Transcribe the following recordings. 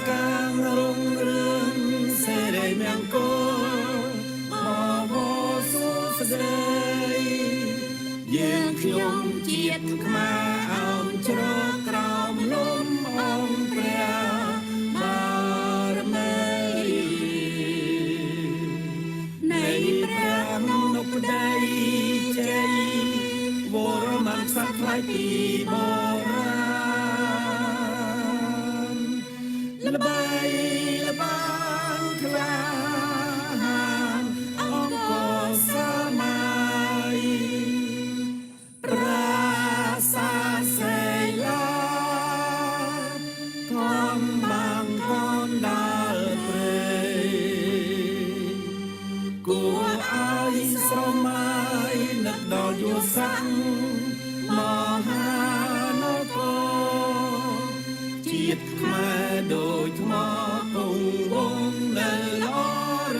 càng rung rương sẽ đầy miệng cô mò vô số dây dương nhung chiết mà ông cho còng lốm ông bè mà mây này bè nốc đầy cháy vô man sắc lại tì bò raละบายละบางคลาองก็สมัยปราสาทเสลาทอมบางทอมดาลเปรกูเอาอิสรมัยนักดออยู่สังมหานครជាតិខ្មែរដូចថ្មគង់វងនៅល្អ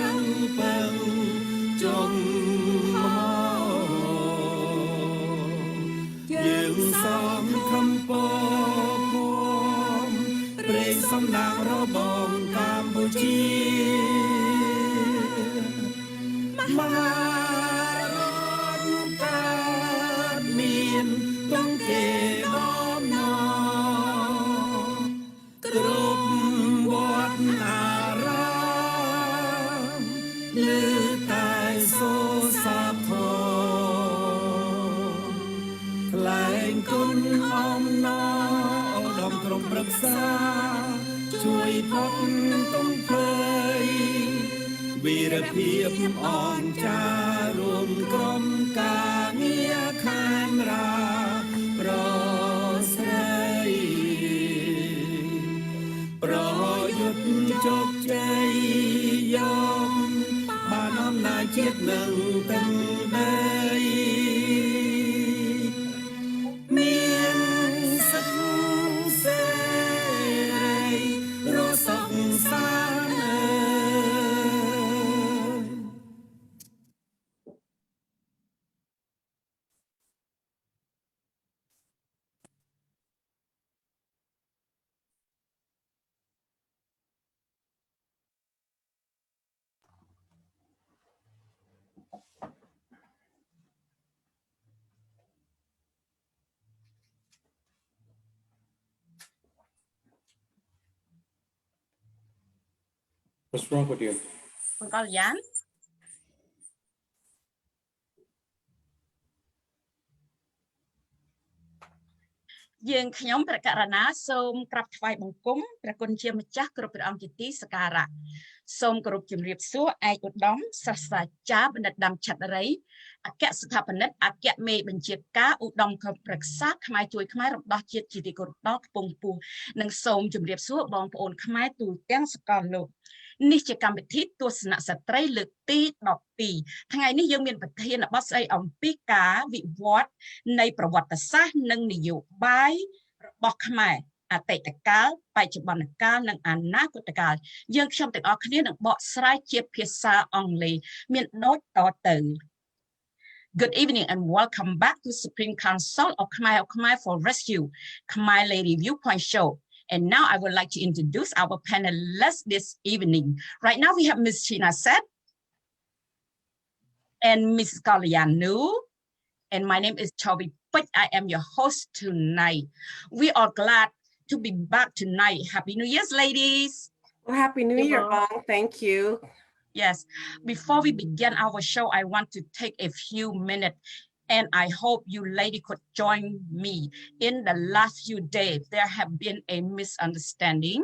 រឹងពឹងជុំយើងសំខំពពំព្រេងសំណាងរបស់កម្ពុជាមហារដ្ឋកើតមានទង់គេដំណគ្រប់វត្តអារាមលឺតែសូរសាធរថ្លែងគុណអំណរដំក្រុមប្រឹក្សាជួយផុតទំភ័យវីរភាពអង្ចារួមក្រុមការងារខេមរាប្រស្រីប្រយុទ្ធជោគជ័យយកបានអំណាចជាតិនឹងទាំងដីមានសុខសេរីរស់សុខសាន្ត What's wrong with you? Con Jan? Dương nhómประกาศนาសូមក្រាបថ្វាយបង្គំព្រះគុណជាម្ចាស់គ្រប់ព្រះអង្គជាទីសក្ការៈសូមគោរពជំរាបសួរឯកឧត្តមសាស្ត្រាចារ្យបណ្ឌិតដាំឆ័ទ្រីអគ្គស្ថាបនិកអគ្គមេបញ្ជាការឧត្តមប្រឹក្សាខ្មែរជួយខ្មែររបស់ជាតិជាទីគោរពដល់ខ្ពង់ខ្ពស់និងសូមជម្រាបសួរបងប្អូនខ្មែរទូទាំងសកលលោកនេះជាកម្មវិធីទស្សនៈស្ត្រីលើកទី12ថ្ងៃនេះយើងមានប្រធានបទស្ដីអំពីការវិវត្តនៃប្រវត្តិសាស្ត្រនិងនយោបាយរបស់ខ្មែរអតីតកាលបច្ចុប្បន្នកាលនិងអនាគតកាលយើងខ្ញុំទាំងអស់គ្នានឹងបកស្រាយជាភាសាអង់គ្លេសមានដូចតទៅ Good evening and welcome back to Supreme Council of Khmer for Rescue Khmer Lady Viewpoint Show. And now I would like to introduce our panelists this evening. Right now we have Ms. China Set and Ms. Kalian Nu. And my name is Chobi Put. I am your host tonight. We are glad to be back tonight. Happy New Year's, ladies. Well, Happy New Year, Bong. Thank you. Yes. Before we begin our show, I want to take a few minutes. And I hope you lady could join me. In the last few days, there have been a misunderstanding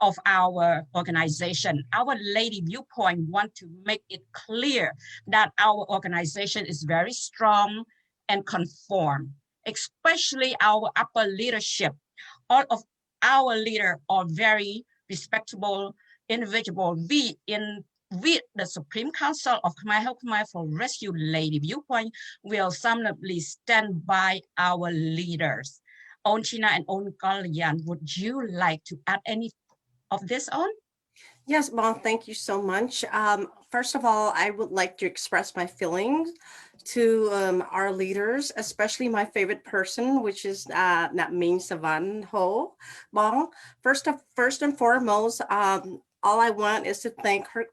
of our organization. Our Lady Viewpoint want to make it clear that our organization is very strong and conform, especially our upper leadership. All of our leaders are very respectable individuals. We, the Supreme Council of Khmer for Rescue Lady Viewpoint, will solemnly stand by our leaders. On China and On Kalian, would you like to add any of this on? Yes, Bong, thank you so much. First of all, I would like to express my feelings to our leaders, especially my favorite person, which is Nat Ming Savan Ho Bong. First and foremost, all I want is to thank her,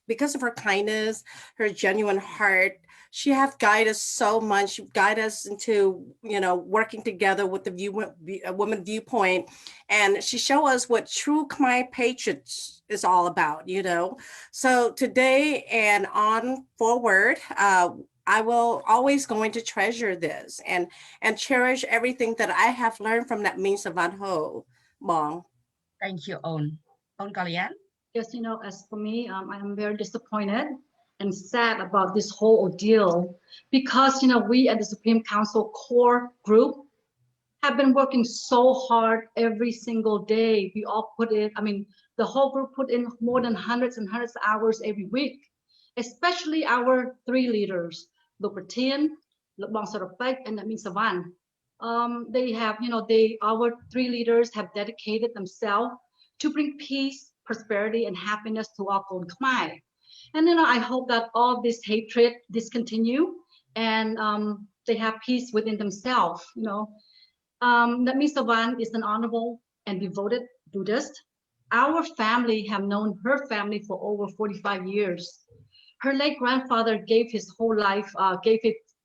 because of her kindness, her genuine heart. She has guided us so much. She guided us into, working together with the Women Viewpoint. And she showed us what true Khmer patriots is all about, So today and on forward, I will always going to treasure this and cherish everything that I have learned from that Min Savan Ho Bong. Thank you, On Kalyan. Yes, as for me, I am very disappointed and sad about this whole ordeal because, we at the Supreme Council core group have been working so hard every single day. We all the whole group put in more than hundreds and hundreds of hours every week, especially our three leaders, Lupertian, Bong Sarapek, and Namin Savan. They have, our three leaders have dedicated themselves to bring peace, prosperity, and happiness to our own Khmer. And I hope that all this hatred discontinue and they have peace within themselves. Namin Savan is an honorable and devoted Buddhist. Our family have known her family for over 45 years. Her late grandfather gave his whole life,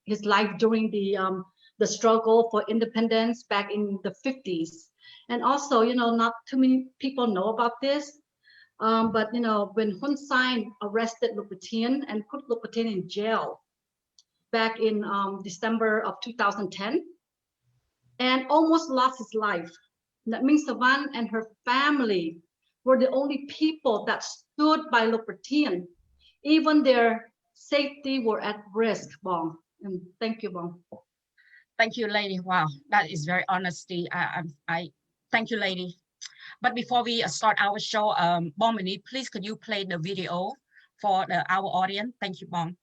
his life during the struggle for independence back in the 50s. And also, not too many people know about this. But when Hun Sen arrested Lupertian and put Lupertian in jail back in December of 2010, and almost lost his life. That means Savan and her family were the only people that stood by Lupertian. Even their safety were at risk, Bong. And thank you, Bong. Thank you, lady. Wow, that is very honesty. I thank you, lady. But before we start our show, Bong Mini, please could you play the video for our audience? Thank you, Bong.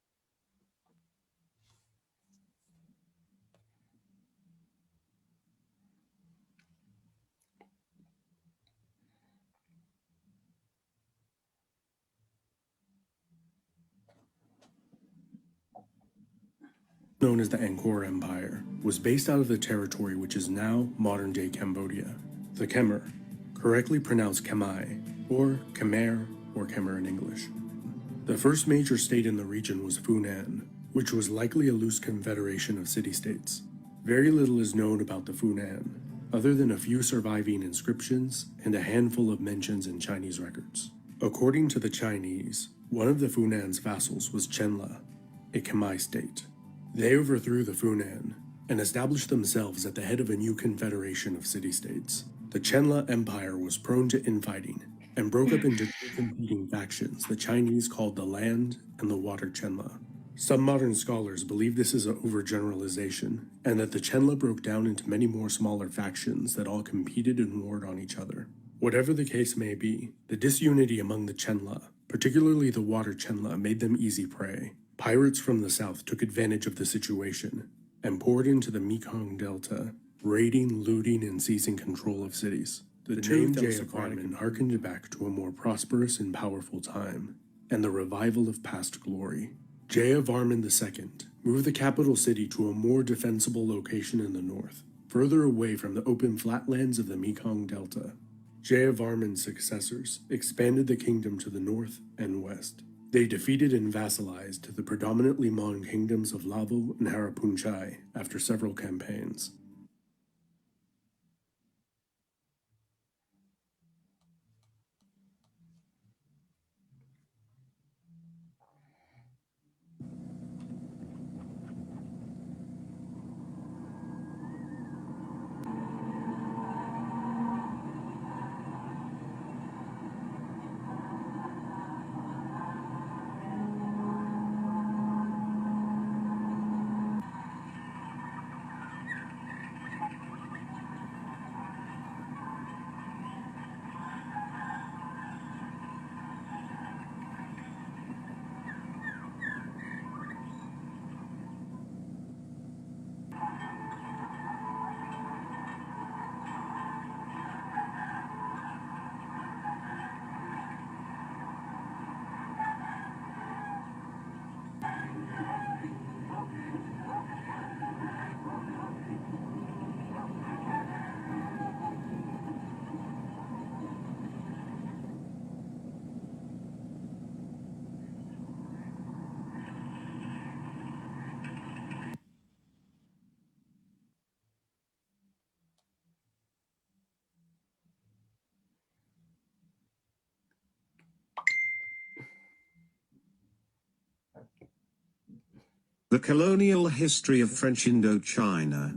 Known as the Angkor Empire, was based out of the territory which is now modern-day Cambodia. The Khmer, correctly pronounced Khmer, or Khmer in English. The first major state in the region was Funan, which was likely a loose confederation of city-states. Very little is known about the Funan, other than a few surviving inscriptions and a handful of mentions in Chinese records. According to the Chinese, one of the Funan's vassals was Chenla, a Khmer state. They overthrew the Funan and established themselves at the head of a new confederation of city-states. The Chenla Empire was prone to infighting and broke up into two competing factions the Chinese called the Land and the Water Chenla. Some modern scholars believe this is an overgeneralization and that the Chenla broke down into many more smaller factions that all competed and warred on each other. Whatever the case may be, the disunity among the Chenla, particularly the Water Chenla, made them easy prey. Pirates from the south took advantage of the situation and poured into the Mekong Delta, raiding, looting, and seizing control of cities. The name Sckhk Khmer harkened back to a more prosperous and powerful time, and the revival of past glory. Jayavarman II moved the capital city to a more defensible location in the north, further away from the open flatlands of the Mekong Delta. Jayavarman's successors expanded the kingdom to the north and west. They defeated and vassalized the predominantly Mon kingdoms of Lavo and Harapunchai after several campaigns. The colonial history of French Indochina.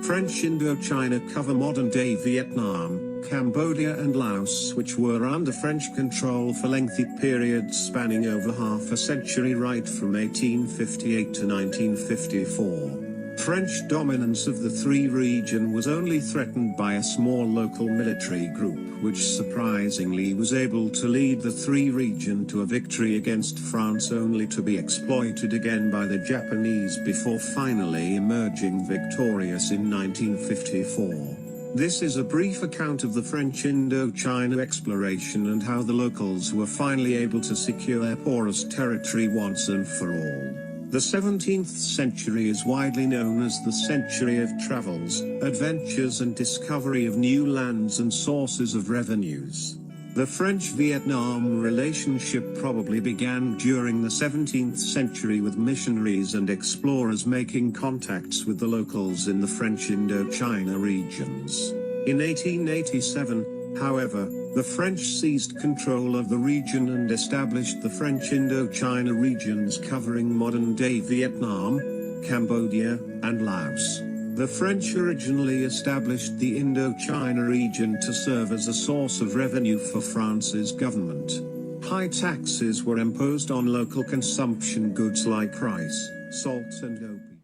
French Indochina cover modern-day Vietnam, Cambodia and Laos, which were under French control for lengthy periods spanning over half a century, right from 1858 to 1954. French dominance of the three region was only threatened by a small local military group, which surprisingly was able to lead the three region to a victory against France, only to be exploited again by the Japanese before finally emerging victorious in 1954. This is a brief account of the French Indochina exploration and how the locals were finally able to secure their porous territory once and for all. The 17th century is widely known as the century of travels, adventures and discovery of new lands and sources of revenues. The French-Vietnam relationship probably began during the 17th century with missionaries and explorers making contacts with the locals in the French Indochina regions. In 1887, however, the French seized control of the region and established the French Indochina regions covering modern-day Vietnam, Cambodia, and Laos. The French originally established the Indochina region to serve as a source of revenue for France's government. High taxes were imposed on local consumption goods like rice, salt and opium.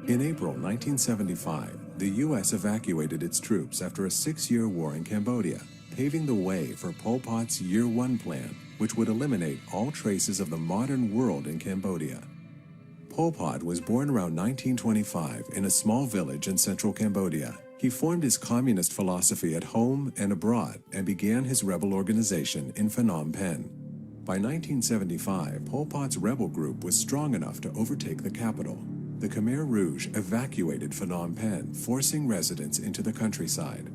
In April 1975, the U.S. evacuated its troops after a 6-year war in Cambodia, paving the way for Pol Pot's Year One plan, which would eliminate all traces of the modern world in Cambodia. Pol Pot was born around 1925 in a small village in central Cambodia. He formed his communist philosophy at home and abroad and began his rebel organization in Phnom Penh. By 1975, Pol Pot's rebel group was strong enough to overtake the capital. The Khmer Rouge evacuated Phnom Penh, forcing residents into the countryside.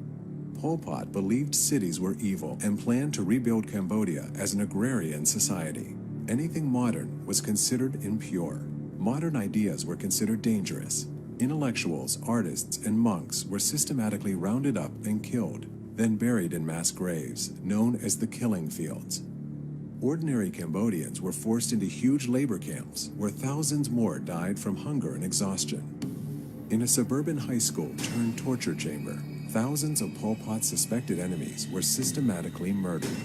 Pol Pot believed cities were evil and planned to rebuild Cambodia as an agrarian society. Anything modern was considered impure. Modern ideas were considered dangerous. Intellectuals, artists, and monks were systematically rounded up and killed, then buried in mass graves, known as the killing fields. Ordinary Cambodians were forced into huge labor camps, where thousands more died from hunger and exhaustion. In a suburban high school turned torture chamber, thousands of Pol Pot's suspected enemies were systematically murdered.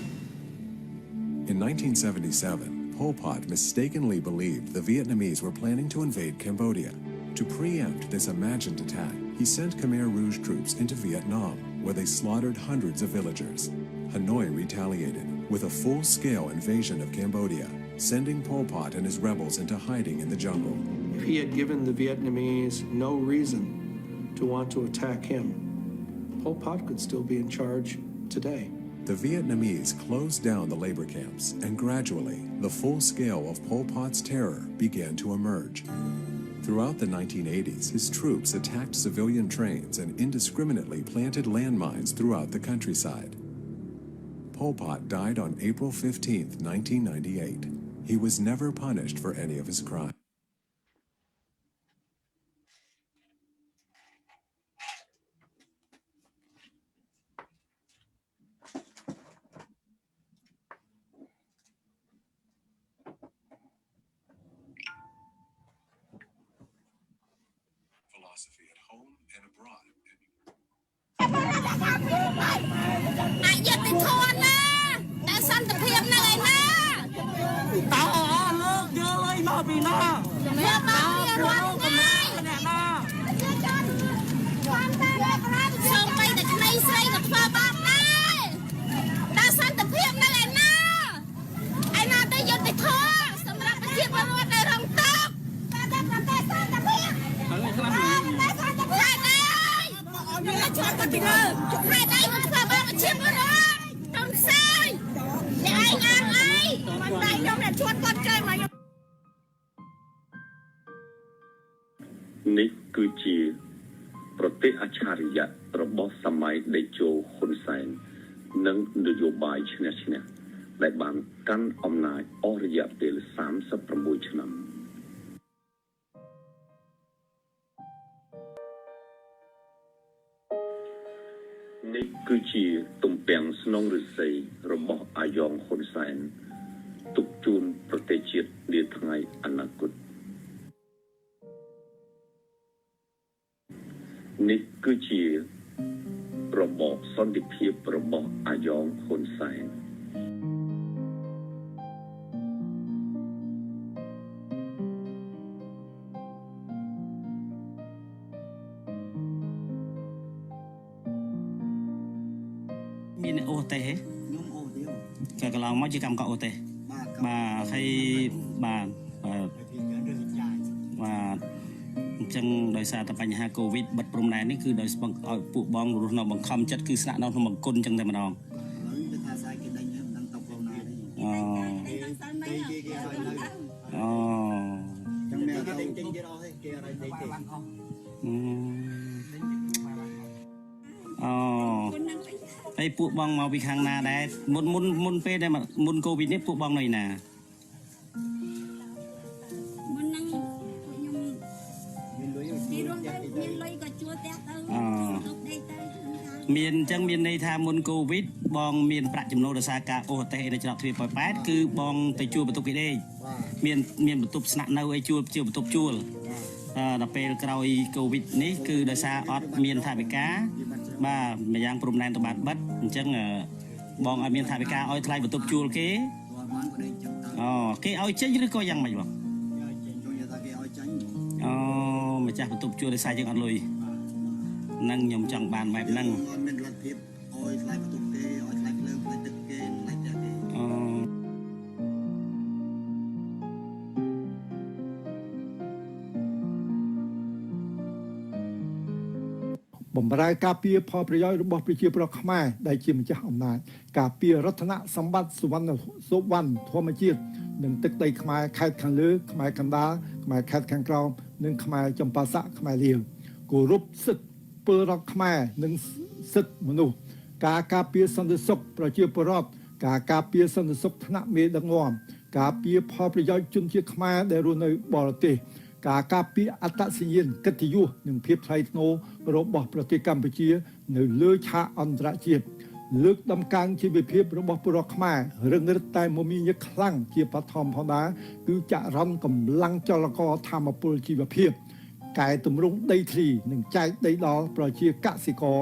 In 1977, Pol Pot mistakenly believed the Vietnamese were planning to invade Cambodia. To preempt this imagined attack, he sent Khmer Rouge troops into Vietnam, where they slaughtered hundreds of villagers. Hanoi retaliated with a full-scale invasion of Cambodia, sending Pol Pot and his rebels into hiding in the jungle. If he had given the Vietnamese no reason to want to attack him, Pol Pot could still be in charge today. The Vietnamese closed down the labor camps, and gradually, the full scale of Pol Pot's terror began to emerge. Throughout the 1980s, his troops attacked civilian trains and indiscriminately planted landmines throughout the countryside. Pol Pot died on April 15, 1998. He was never punished for any of his crimes. Philosophy at home and abroad. សន្តិភាពនៅឯណាតើលោកយកលុយមកពីណាយកមកពីរដ្ឋណាសូមបីតែក្មេងស្រីក៏ធ្វើបាបដែរតើសន្តិភាពនៅឯណាឯណាទៅយុត្តិធម៌សម្រាប់ប្រជាពលរដ្ឋដែលរងទុក្ខតែប្រទេសសន្តិភាពហើយខ្លះតែសន្តិភាពដែរខ្ញុំជួយគាត់ពីលើហេតុអីក៏ធ្វើបាបប្រជាពលរដ្ឋទុំផ្សេងអ្នកឯងអាងអីមិនតែខ្ញុំអ្នកជួយគាត់ចែកមកខ្ញុំនេះគឺជាប្រទេសអច្ឆរិយៈរបស់សម័យតេជោហ៊ុនសែននិងនយោបាយឈ្នះឈ្នះដែលបានកាន់អំណាចអស់រយៈពេល36ឆ្នាំនេះគឺជាទំពាំងស្នងឫស្សីរបស់អាយ៉ងហ៊ុនសែនទុកជូនប្រទេសជាតិនាថ្ងៃអនាគតនេះគឺជារបបសន្តិភាពរបស់អាយ៉ងហ៊ុនសែនមានអូទេខ្ញុំអូទេក៏កន្លងមកជាកម្មករអូទេបាទហើយបាទអញ្ចឹងដោយសារតែបញ្ហាកូវីដបិទព្រំដែននេះគឺដោយឲ្យពួកបងរស់នៅបង្ខំចិត្តគឺស្នាក់នៅក្នុងបង្គន់អញ្ចឹងតែម្ដងទៅថាស្អែកគេដេញមិនដឹងទៅខ្លួនណាទេអូចាំមែនគេដេញទៀតអស់ទេគេអត់ដេញទេហើយពួកបងមកពីខាងណាដែរមុនពេលដែលមុនកូវីដនេះពួកបងនៅណាមុនហ្នឹងខ្ញុំមានលុយក៏ជួលផ្ទះទៅមានអញ្ចឹងមានន័យថាមុនកូវីដបងមានប្រាក់ចំណូលដោយសារការអូទេសនៅច្រកទ្វារប៉ោយប៉ែតគឺបងទៅជួលបន្ទប់គេដេកមានបន្ទប់ស្នាក់នៅឲ្យជួលបន្ទប់ជួលដល់ពេលក្រោយកូវីដនេះគឺដោយសារអត់មានថវិកាបាទម្យ៉ាងព្រំដែនទៅបានបិទអញ្ចឹងបងឲ្យមានថវិកាឲ្យថ្លៃបន្ទប់ជួលគេគេឲ្យចេញឬក៏យ៉ាងម៉េចបងម្ចាស់បន្ទប់ជួលដោយសារយើងអត់លុយនឹងខ្ញុំចង់បានបែបហ្នឹងមានលទ្ធភាពឲ្យថ្លៃបន្ទប់គេឲ្យថ្លៃភ្លើងថ្លៃទឹកគេថ្លៃផ្ទះគេបំរើការពារផលប្រយោជន៍របស់ប្រជាពលរដ្ឋខ្មែរដែលជាម្ចាស់អំណាចការពាររតនសម្បត្តិសុវណ្ណធម្មជាតិនិងទឹកដីខ្មែរខេត្តខាងលើខ្មែរកណ្ដាលខ្មែរខេត្តខាងក្រោមនិងខ្មែរចម្ប៉ាសាក់ខ្មែរលាវគោរពសិទ្ធិពលរដ្ឋខ្មែរនិងសិទ្ធិមនុស្សការការពារសន្តិសុខប្រជាពលរដ្ឋការការពារសន្តិសុខថ្នាក់មេដឹកនាំការពារផលប្រយោជន៍ជនជាតិខ្មែរដែលរស់នៅបរទេសការការពារអត្តសញ្ញាណកិត្តិយសនិងភាពថ្លៃថ្នូររបស់ប្រទេសកម្ពុជានៅលើឆាកអន្តរជាតិលើកដំកើងជីវភាពរបស់ពលរដ្ឋខ្មែររឹងរឹតតែមមាញឹកខ្លាំងជាបឋមផងដែរគឺចរន្តកម្លាំងចលករធម្មពលជីវភាពកែតម្រង់ដីធ្លីនិងចែកដីដល់ប្រជាកសិករ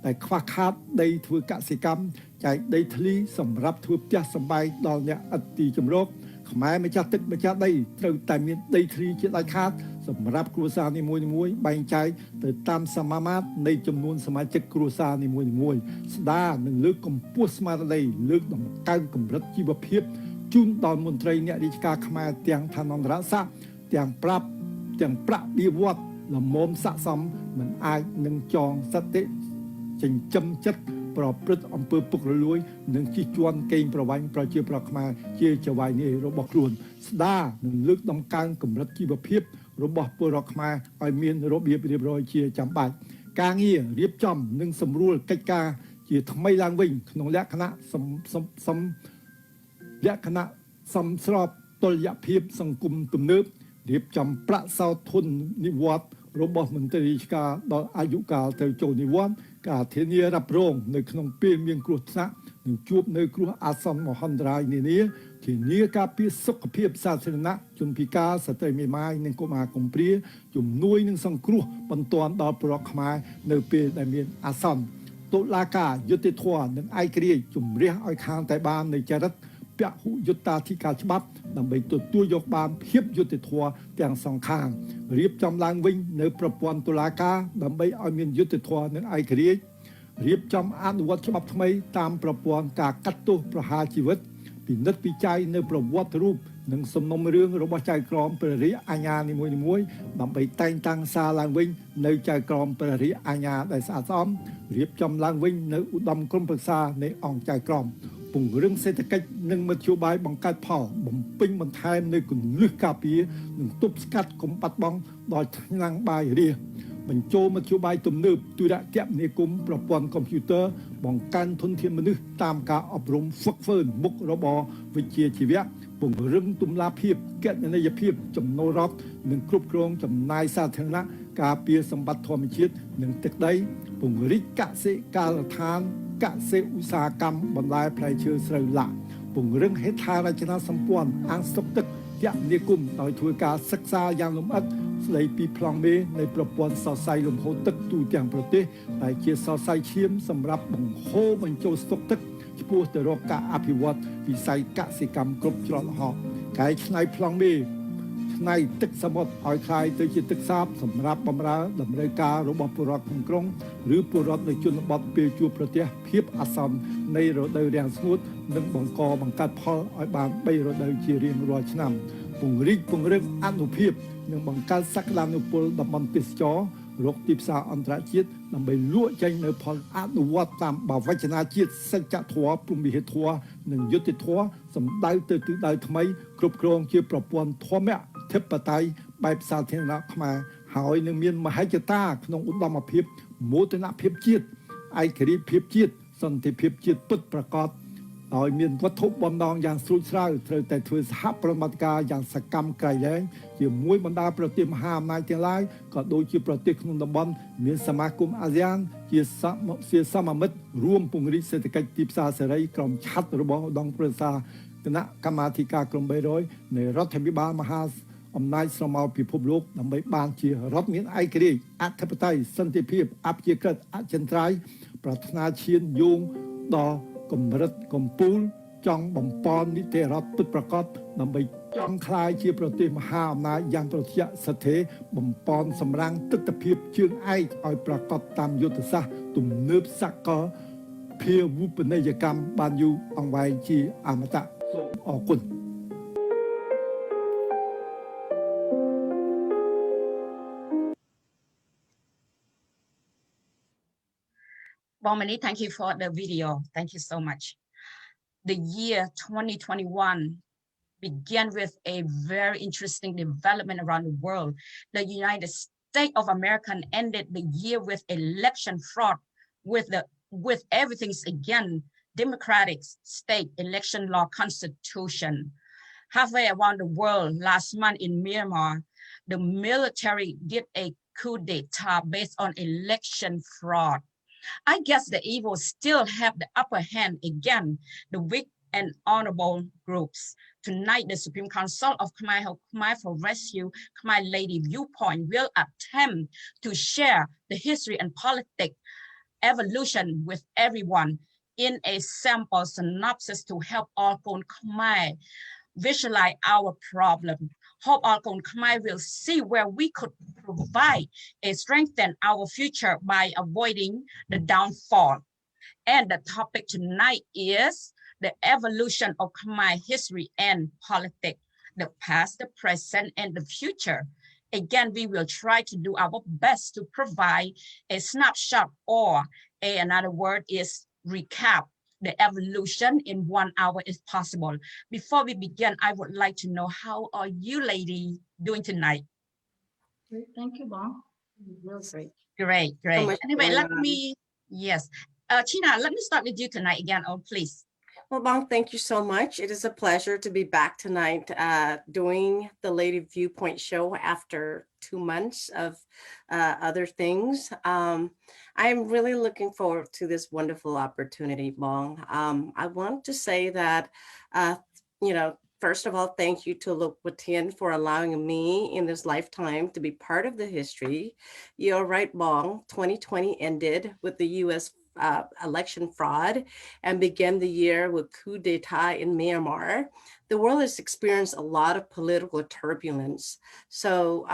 ដែលខ្វះខាតដីធ្វើកសិកម្មចែកដីធ្លីសម្រាប់ធ្វើផ្ទះសម្បែងដល់អ្នកឥតទីជម្រកខ្មែរម្ចាស់ទឹកម្ចាស់ដីត្រូវតែមានដីធ្លីជាដាច់ខាតសម្រាប់គ្រួសារនីមួយៗបែងចែកទៅតាមសមាមាត្រនៃចំនួនសមាជិកគ្រួសារនីមួយៗស្ដារនិងលើកកម្ពស់ស្មារតីលើកតម្កើងកម្រិតជីវភាពជូនដល់មន្ត្រីអ្នករាជការខ្មែរទាំងឋានន្តរស័ក្តិទាំងប្រាក់បៀវត្សលំមស័ក្តិសមមិនអាចនឹងចងសតិចិញ្ចឹមចិត្តប្រព្រឹត្តអំពើពុករលួយនិងជិះជាន់កេងប្រវ័ញ្ចប្រជាប្រដ្ឋខ្មែរជាចៅហ្វាយនេះរបស់ខ្លួនស្ដារនិងលើកតម្កើងកម្រិតជីវភាពរបស់ពលរដ្ឋខ្មែរឲ្យមានរបៀបរៀបរយជាចាំបាច់ការងាររៀបចំនិងសម្រួលកិច្ចការជាថ្មីឡើងវិញក្នុងលក្ខណៈសមស្របតុល្យភាពសង្គមទំនើបរៀបចំប្រាក់សោធននិវត្តន៍របស់មន្ត្រីរាជការដល់អាយុកាលទៅចូលនិវត្តន៍ការធានារ៉ាប់រងនៅក្នុងពេលមានគ្រោះថ្នាក់និងជួបនៅគ្រោះអាសន្នមហន្តរាយនានាធានាការពារសុខភាពសាធារណៈជនពិការស្ត្រីមេម៉ាយនិងកុមារកំព្រាជំនួយនិងសង្គ្រោះបន្ទាន់ដល់ប្រជាពលរដ្ឋខ្មែរនៅពេលដែលមានអាសន្ន តុលាការយុត្តិធម៌និងឯករាជ្យជំរះឲ្យខាងតែបាននៃចរិតពហុយុត្តាធិការច្បាប់ដើម្បីទទួលយកបានភាពយុត្តិធម៌ទាំងសងខាងរៀបចំឡើងវិញនៅប្រព័ន្ធតុលាការដើម្បីឲ្យមានយុត្តិធម៌និងឯករាជ្យរៀបចំអនុវត្តច្បាប់ថ្មីតាមប្រព័ន្ធការកាត់ទោសប្រហារជីវិតពិនិត្យពិច័យនៅប្រវត្តិរូបនិងសំណុំរឿងរបស់ចៅក្រមព្រះរាជអាជ្ញានីមួយៗដើម្បីតែងតាំងសារឡើងវិញនៅចៅក្រមព្រះរាជអាជ្ញាដែលស្អាតស្អំរៀបចំឡើងវិញនៅឧត្តមក្រុមប្រឹក្សានៃអង្គចៅក្រមពង្រឹងសេដ្ឋកិច្ចនិងមធ្យោបាយបង្កើតផលបំពេញបន្ថែមនៅគន្លឹះការពារនិងទប់ស្កាត់កុំបាត់បង់ដល់ឆ្នាំងបាយរាបញ្ចូលមធ្យោបាយទំនើបទូរគមនាគមន៍ប្រព័ន្ធកុំព្យូទ័របង្កើនធនធានមនុស្សតាមការអប់រំហ្វឹកហ្វឺនមុខរបរវិជ្ជាជីវៈពង្រឹងទម្លាភាពគណនេយ្យភាពចំណូលរដ្ឋនិងគ្រប់គ្រងចំណាយសាធារណៈការពារសម្បត្តិធម្មជាតិនិងទឹកដីពង្រីកកសិការដ្ឋានកសិឧស្សាហកម្មបន្លែផ្លែឈើស្រូវឡាក់ពង្រឹងហេដ្ឋារចនាសម្ព័ន្ធអាងស្តុកទឹកគមនាគមន៍ដោយធ្វើការសិក្សាយ៉ាងលម្អិតស្ដីពីប្លង់មេនៃប្រព័ន្ធសរសៃលំហូរទឹកទូទាំងប្រទេសដែលជាសរសៃឈាមសម្រាប់បង្ហូរបញ្ចូលស្តុកទឹកឆ្ពោះទៅរកការអភិវឌ្ឍវិស័យកសិកម្មគ្រប់ច្រកល្ហកកែច្នៃប្លង់មេឆ្នៃទឹកសមុទ្រឲ្យคล้ายទៅជាទឹកសាបសម្រាប់បម្រើតម្រូវការរបស់ពលរដ្ឋក្នុងក្រុងឬពលរដ្ឋនៅជនបទពេលជួបប្រទះភាពអាសន្ននៃរដូវរាំងស្ងួតនិងបង្កើតផលឲ្យបាន3រដូវជារៀងរាល់ឆ្នាំពង្រឹងអនុភាពនិងបង្កើតសក្តានុពលតំបន់ទេសចររកទីផ្សារអន្តរជាតិដើម្បីលក់ចេញនៅផលអនុវត្តតាមបវចនាជាតិសច្ចធម៌ព្រហ្មវិហារធម៌និងយុត្តិធម៌សម្ដៅទៅទិសដៅថ្មីគ្រប់គ្រងជាប្រព័ន្ធធម្មធិបតេយ្យបែបសាធារណៈខ្មែរហើយនឹងមានមហិច្ឆតាក្នុងឧត្តមភាពមោទនភាពជាតិឯករាជ្យភាពជាតិសន្តិភាពជាតិពិតប្រាកដដោយមានវត្ថុបំណងយ៉ាងស្រួចស្រាវត្រូវតែធ្វើសហប្រតិបត្តិការយ៉ាងសកម្មក្រៃលែងជាមួយបណ្ដាប្រទេសមហាអំណាចទាំងឡាយក៏ដូចជាប្រទេសក្នុងតំបន់មានសមាគមអាស៊ានជាសមាមិត្តរួមពង្រីកសេដ្ឋកិច្ចទីផ្សារសេរីក្រមឆ័ត្ររបស់ឧត្តមប្រឹក្សាគណៈកម្មាធិការក្រម300នៃរដ្ឋាភិបាលមហាអំណាចស្រមោលពិភពលោកដើម្បីបានជារដ្ឋមានឯករាជ្យអធិបតេយ្យសន្តិភាពអព្យាក្រឹតអចិន្ត្រៃយ៍ប្រាថ្នាឈានយោងដល់កម្រិតកម្ពូលចង់បំពន់នីតិរដ្ឋពិតប្រាកដដើម្បីចង់ក្លាយជាប្រទេសមហាអំណាចយ៉ាងប្រតិសទ្ធិបំពន់សម្រាំងទិដ្ឋភាពជើងឯកឲ្យប្រកបតាមយុទ្ធសាស្ត្រទំនើបសកលភាវូបនីយកម្មបានយូរអង្វែងជាអមតៈសូមអរគុណBomani, thank you for the video. Thank you so much. The year 2021 began with a very interesting development around the world. The United States of America ended the year with election fraud, with everything's again democratic state election law constitution. Halfway around the world, last month in Myanmar, the military did a coup d'etat based on election fraud. I guess the evil still have the upper hand again, the weak and honorable groups. Tonight, the Supreme Council of Khmer for Rescue, Khmer Lady Viewpoint will attempt to share the history and politics evolution with everyone in a sample synopsis to help all Khmer visualize our problem. Hope all Khmer will see where we could provide a strengthen our future by avoiding the downfall. And the topic tonight is the evolution of Khmer history and politics, the past, the present, and the future. Again, we will try to do our best to provide a snapshot or another word is recap the evolution in 1 hour if possible. Before we begin, I would like to know how are you lady doing tonight? Great. Thank you, Mom. Real great. Great, So great. much Anyway, going let on. me, yes. China, let me start with you tonight again. Oh, please. Well, Bong, thank you so much. It is a pleasure to be back tonight doing the Lady Viewpoint show after 2 months of other things. I'm really looking forward to this wonderful opportunity, Bong. I want to say that, first of all, thank you to Luk Watien for allowing me in this lifetime to be part of the history. You're right, Bong. 2020 ended with the U.S. election fraud and began the year with coup d'etat in Myanmar, the world has experienced a lot of political turbulence. So,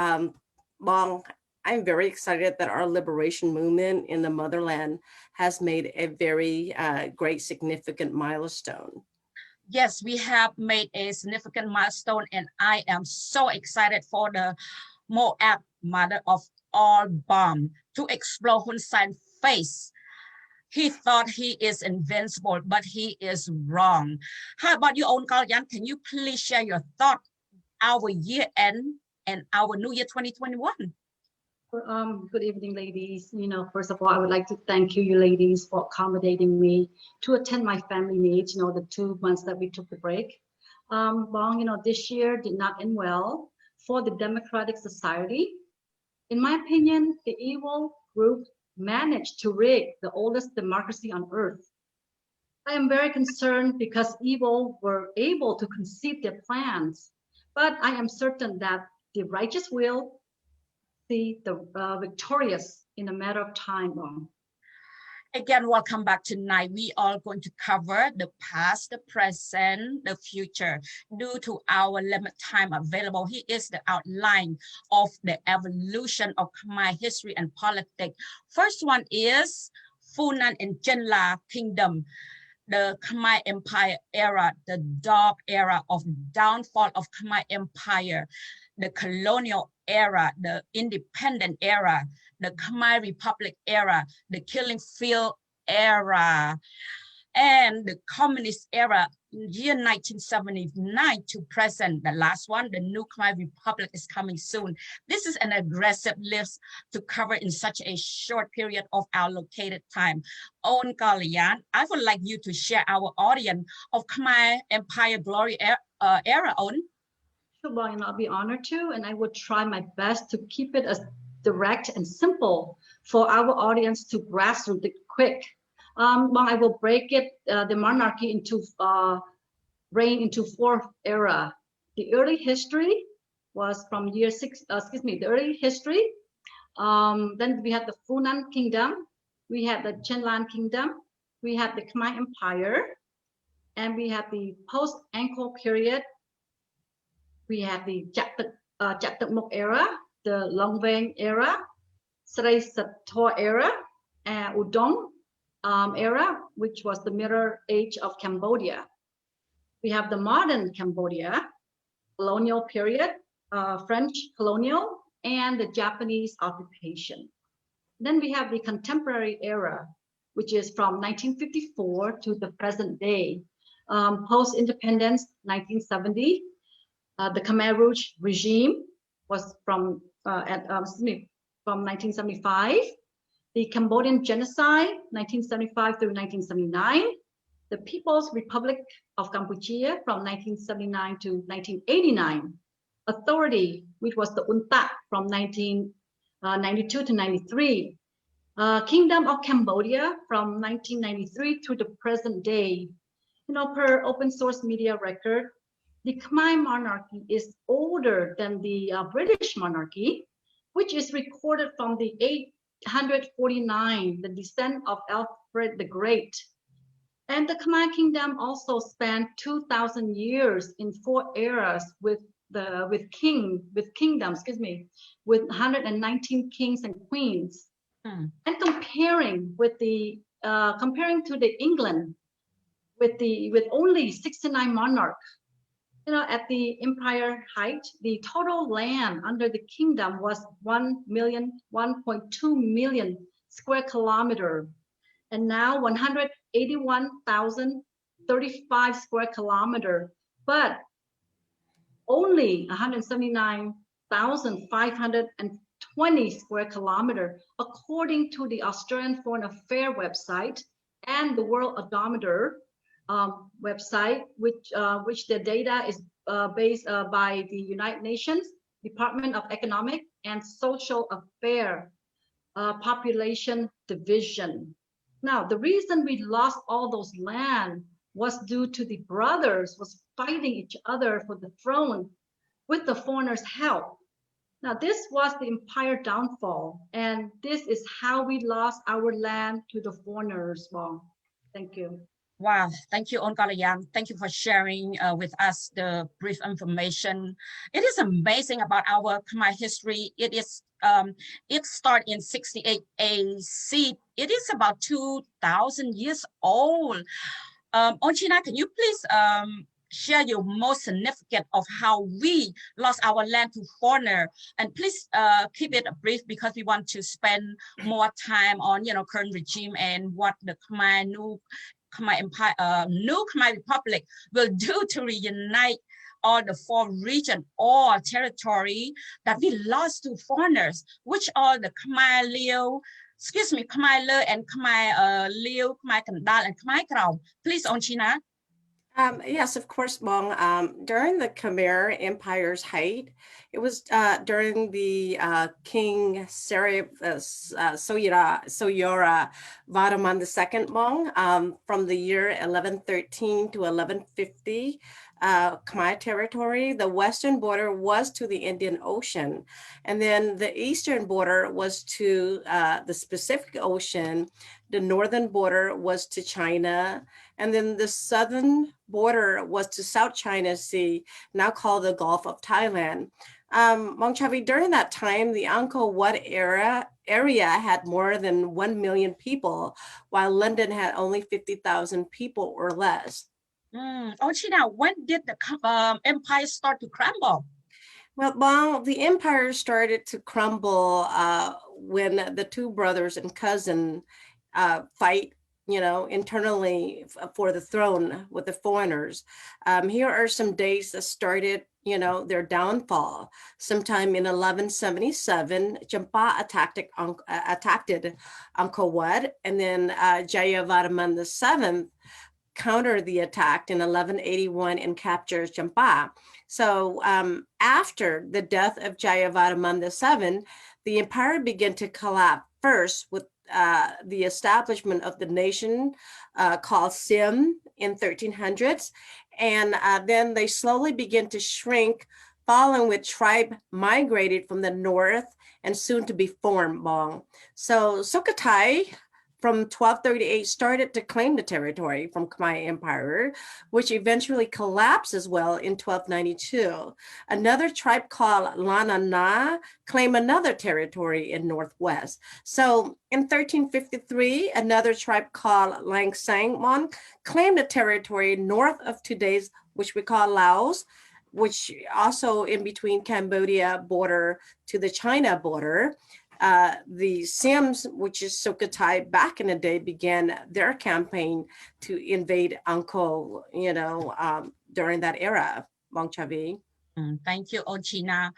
Bong, I'm very excited that our liberation movement in the motherland has made a very great, significant milestone. Yes, we have made a significant milestone, and I am so excited for the Moab, mother of all bomb, to explore Hun Sen's face. He thought he is invincible, but he is wrong. How about you, Own Kalyan? Can you please share your thought, our year end and our New Year 2021? Good evening, ladies. First of all, I would like to thank you ladies for accommodating me to attend my family needs, the 2 months that we took the break. Bong, this year did not end well for the democratic society. In my opinion, the evil group managed to rig the oldest democracy on earth. I am very concerned because evil were able to conceive their plans, but I am certain that the righteous will see the victorious in a matter of time. Again, welcome back tonight. We are going to cover the past, the present, the future. Due to our limited time available, here is the outline of the evolution of Khmer history and politics. First one is Funan and Chenla Kingdom, the Khmer Empire era, the dark era of downfall of Khmer Empire, the colonial era, the independent era, the Khmer Republic era, the killing field era, and the communist era, year 1979 to present. The last one, the new Khmer Republic, is coming soon. This is an aggressive list to cover in such a short period of allocated time. Own Kalyan, I would like you to share our audience of Khmer Empire glory era, Own. Sure, and I'll be honored to, and I will try my best to keep it as direct and simple for our audience to grasp it quick. I will break it, the monarchy into reign into 4 era. The early history was from year 6, the early history. Then we had the Funan Kingdom, we had the Chenlan Kingdom, we had the Khmer Empire, and we had the post-Angkor period. We have the Jatak era, the Longveng era, Srey Sator era, and Udong era, which was the Middle Age of Cambodia. We have the modern Cambodia, colonial period, French colonial, and the Japanese occupation. Then we have the contemporary era, which is from 1954 to the present day, post-independence 1970. The Khmer Rouge regime was from 1975. The Cambodian genocide, 1975 through 1979. The People's Republic of Cambodia from 1979 to 1989. Authority, which was the UNTAC from 1992 to 93. Kingdom of Cambodia from 1993 to the present day. Per open source media record, the Khmer monarchy is older than the British monarchy, which is recorded from the 849, the descent of Alfred the Great. And the Khmer kingdom also spanned 2,000 years in 4 eras with 119 kings and queens. And comparing to the England with only 69 monarchs. At the empire height, the total land under the kingdom was 1.2 million square kilometer, and now 181,035 square kilometer, but only 179,520 square kilometer, according to the Australian Foreign Affairs website and the World Odometer website, which the data is based by the United Nations Department of Economic and Social Affairs Population Division. Now, the reason we lost all those land was due to the brothers was fighting each other for the throne with the foreigners' help. Now, this was the empire downfall, and this is how we lost our land to the foreigners. Well, thank you. Wow, thank you, Onkalayang. Thank you for sharing with us the brief information. It is amazing about our Khmer history. It started in 68 AC. It is about 2,000 years old. Onchina, can you please share your most significant of how we lost our land to foreigner, and please keep it brief because we want to spend more time on current regime and what the new Khmer Empire, new Khmer Republic will do to reunite all the four region or territory that we lost to foreigners, which are the Khmer Liu, Khmer Le and Khmer Liu, Khmer Kandal, and Khmer Krau. Please, Onchina. Yes, of course, Bong. During the Khmer Empire's height, it was during the King Soyora Vadaman II, Bong, from the year 1113 to 1150. Khmer territory, the western border was to the Indian Ocean, and then the eastern border was to the Pacific Ocean. The northern border was to China, and then the southern border was to South China Sea, now called the Gulf of Thailand. Mong Chavi, during that time, the Angkor Wat area had more than 1 million people, while London had only 50,000 people or less. Onchina, when did the empire start to crumble? Well, the empire started to crumble when the two brothers and cousin fight, internally for the throne with the foreigners. Here are some dates that started, their downfall. Sometime in 1177, Champa attacked Angkor Wat, and then Jayavarman VII countered the attack in 1181 and captured Champa. So after the death of Jayavarman VII, the empire began to collapse first with the establishment of the nation called Sim in 1300s. And then they slowly began to shrink, following which tribe migrated from the north and soon to be formed Bong. So Sukhothai from 1238 started to claim the territory from Khmer Empire, which eventually collapsed as well in 1292. Another tribe called Lana Na claimed another territory in northwest. So in 1353, another tribe called Lang Sang Mon claimed a territory north of today's, which we call Laos, which also in between Cambodia border to the China border. The Sims, which is Sukhothai back in the day, began their campaign to invade Angkor, during that era, Bong Chavi. Thank you, Onchina.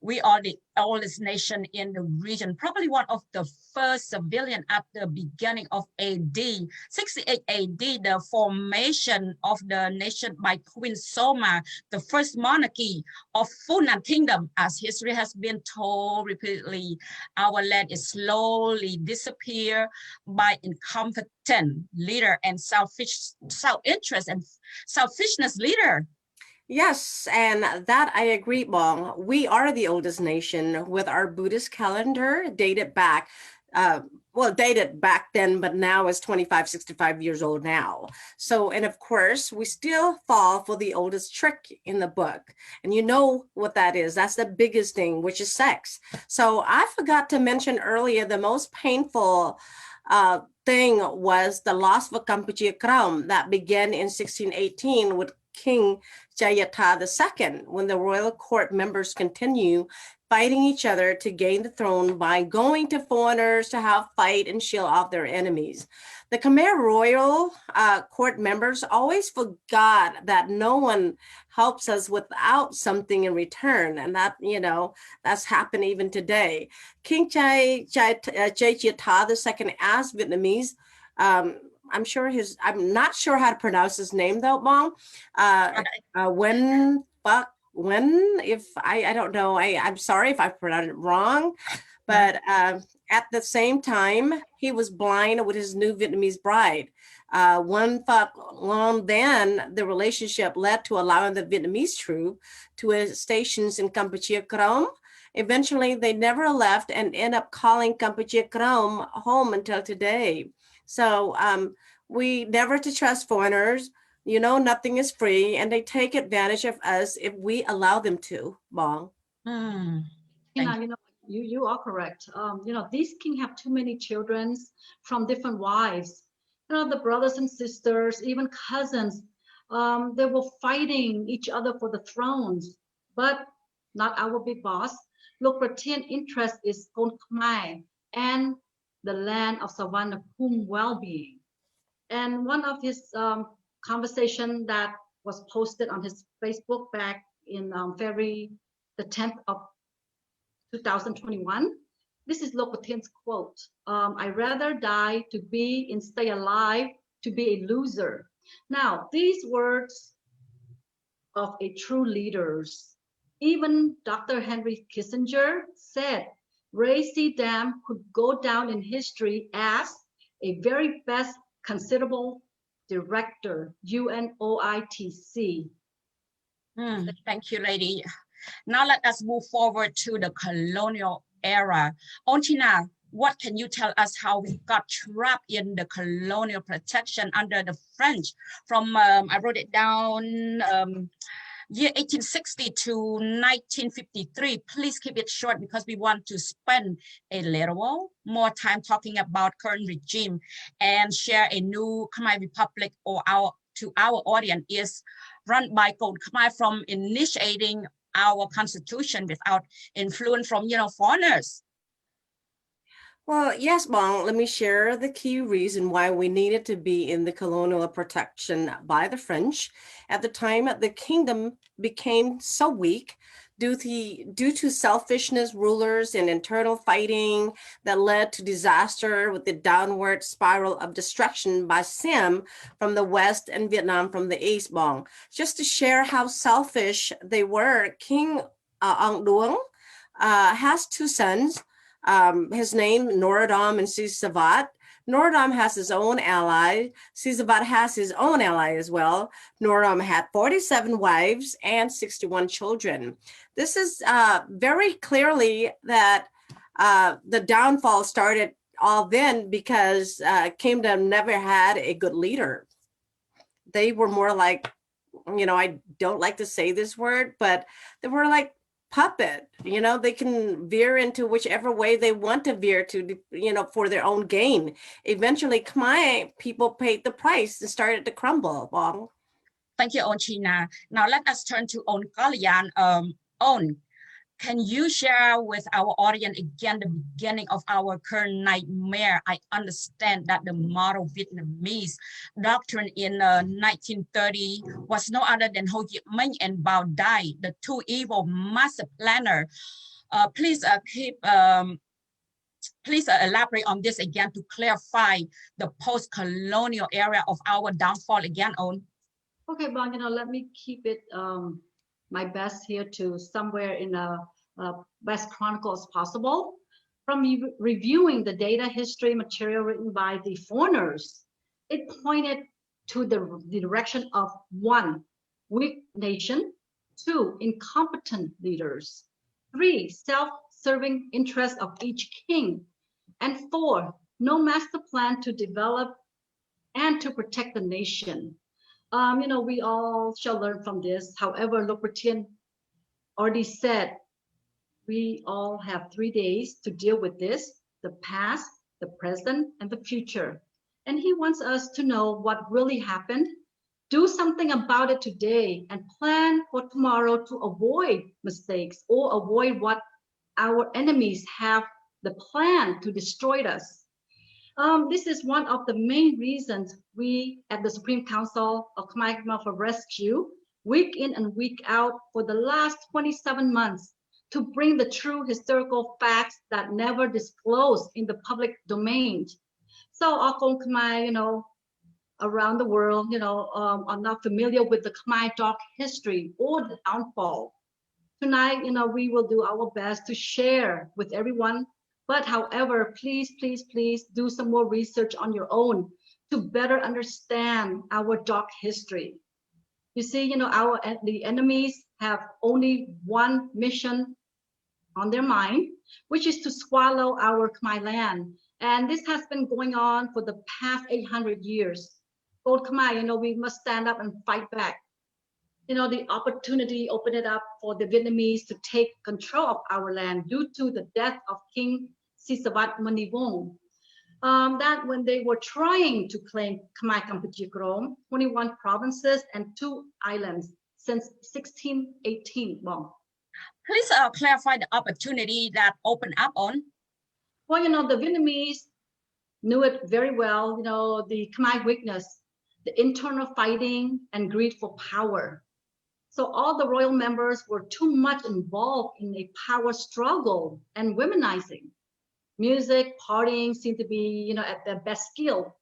We are the oldest nation in the region, probably one of the first civilian at the beginning of AD. 68 AD, the formation of the nation by Queen Soma, the first monarchy of Funan Kingdom. As history has been told repeatedly, our land is slowly disappear by incompetent leader and self-interest and selfishness leader. Yes, and that I agree, Bong. We are the oldest nation with our Buddhist calendar dated back, dated back then, but now is 65 years old now. So, and of course, we still fall for the oldest trick in the book. And you know what that is. That's the biggest thing, which is sex. So I forgot to mention earlier, the most painful thing was the loss of Kampuchea Crown that began in 1618 with King Jayatha II, when the royal court members continue fighting each other to gain the throne by going to foreigners to have fight and shield off their enemies. The Khmer royal court members always forgot that no one helps us without something in return. And that, that's happened even today. King Jayatha II asked Vietnamese, I'm not sure how to pronounce his name though, Mom. I don't know, I'm sorry if I pronounced it wrong, but at the same time, he was blind with his new Vietnamese bride. Then the relationship led to allowing the Vietnamese troop to stations in Kampuchea Krom Eventually, they never left and end up calling Campuchia Krom home until today. So we never to trust foreigners. You know, nothing is free, and they take advantage of us if we allow them to. Bong. You are correct. These king have too many children from different wives. The brothers and sisters, even cousins, they were fighting each other for the thrones, but not our big boss. Lucrative interest is Sckhk Khmer and the land of Savannah Phum well-being. And one of his conversation that was posted on his Facebook back in February the 10th of 2021. This is Lokotin's quote. I'd rather die to be and stay alive to be a loser. Now, these words of a true leaders, even Dr. Henry Kissinger said, Ray C. Dam could go down in history as a very best considerable director, UNOITC. Thank you, lady. Now let us move forward to the colonial era. Ontina, what can you tell us how we got trapped in the colonial protection under the French from, I wrote it down, year 1860 to 1953. Please keep it short because we want to spend a little more time talking about current regime and share a new Khmer Republic to our audience is run by Sckhk Khmer from initiating our constitution without influence from, foreigners. Well, yes, Bong, let me share the key reason why we needed to be in the colonial protection by the French. At the time, the kingdom became so weak due to selfishness, rulers, and internal fighting that led to disaster with the downward spiral of destruction by Siem from the west and Vietnam from the east, Bong. Just to share how selfish they were, King Ong Duong has two sons. His name, Norodom and Sisavat. Norodom has his own ally. Sisavat has his own ally as well. Norodom had 47 wives and 61 children. This is very clearly that the downfall started all then because kingdom never had a good leader. They were more like, I don't like to say this word, but they were like puppet. They can veer into whichever way they want to veer to, for their own gain. Eventually, Khmer people paid the price and started to crumble. Bong. Thank you, Onchina. Now let us turn to On Kalyan. On, can you share with our audience again the beginning of our current nightmare? I understand that the model Vietnamese doctrine in 1930 was no other than Ho Chi Minh and Bao Dai, the two evil master planner. Please elaborate on this again to clarify the post-colonial era of our downfall again, On. Okay, Bon, let me keep it my best here to somewhere in a best chronicle as possible. From reviewing the data history material written by the foreigners, it pointed to the direction of 1, weak nation, 2, incompetent leaders, 3, self-serving interests of each king, and 4, no master plan to develop and to protect the nation. We all shall learn from this. However, Lopertian already said we all have 3 days to deal with this, the past, the present, and the future. And he wants us to know what really happened, do something about it today, and plan for tomorrow to avoid mistakes or avoid what our enemies have the plan to destroy us. This is one of the main reasons we at the Supreme Council of Khmer for Rescue, week in and week out for the last 27 months, to bring the true historical facts that never disclosed in the public domain. So Akon Khmer, around the world, are not familiar with the Khmer dark history or the downfall. Tonight, we will do our best to share with everyone. But however, please, please, please do some more research on your own to better understand our dark history. You see, the enemies have only one mission on their mind, which is to swallow our Khmer land. And this has been going on for the past 800 years. Old Khmer, we must stand up and fight back. The opportunity opened it up for the Vietnamese to take control of our land due to the death of King Sisavat Manivong. That when they were trying to claim Khmer Kampuchea Krom, 21 provinces and 2 islands since 1618. Well, Please clarify the opportunity that opened up on. Well, the Vietnamese knew it very well, the Khmer weakness, the internal fighting and greed for power. So all the royal members were too much involved in a power struggle and womenizing. Music, partying seemed to be, at their best skill.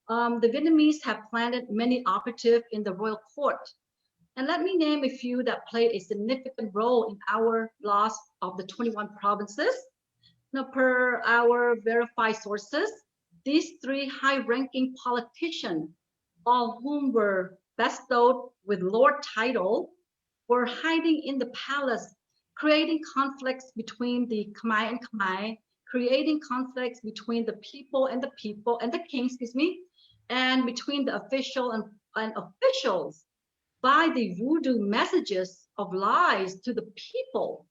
The Vietnamese have planted many operatives in the royal court. And let me name a few that played a significant role in our loss of the 21 provinces. Per our verified sources, these 3 high-ranking politicians, all whom were bestowed with lord title, were hiding in the palace, creating conflicts between the Khmer and Khmer, creating conflicts between the people and the king, and between the official and officials by the voodoo messages of lies to the people.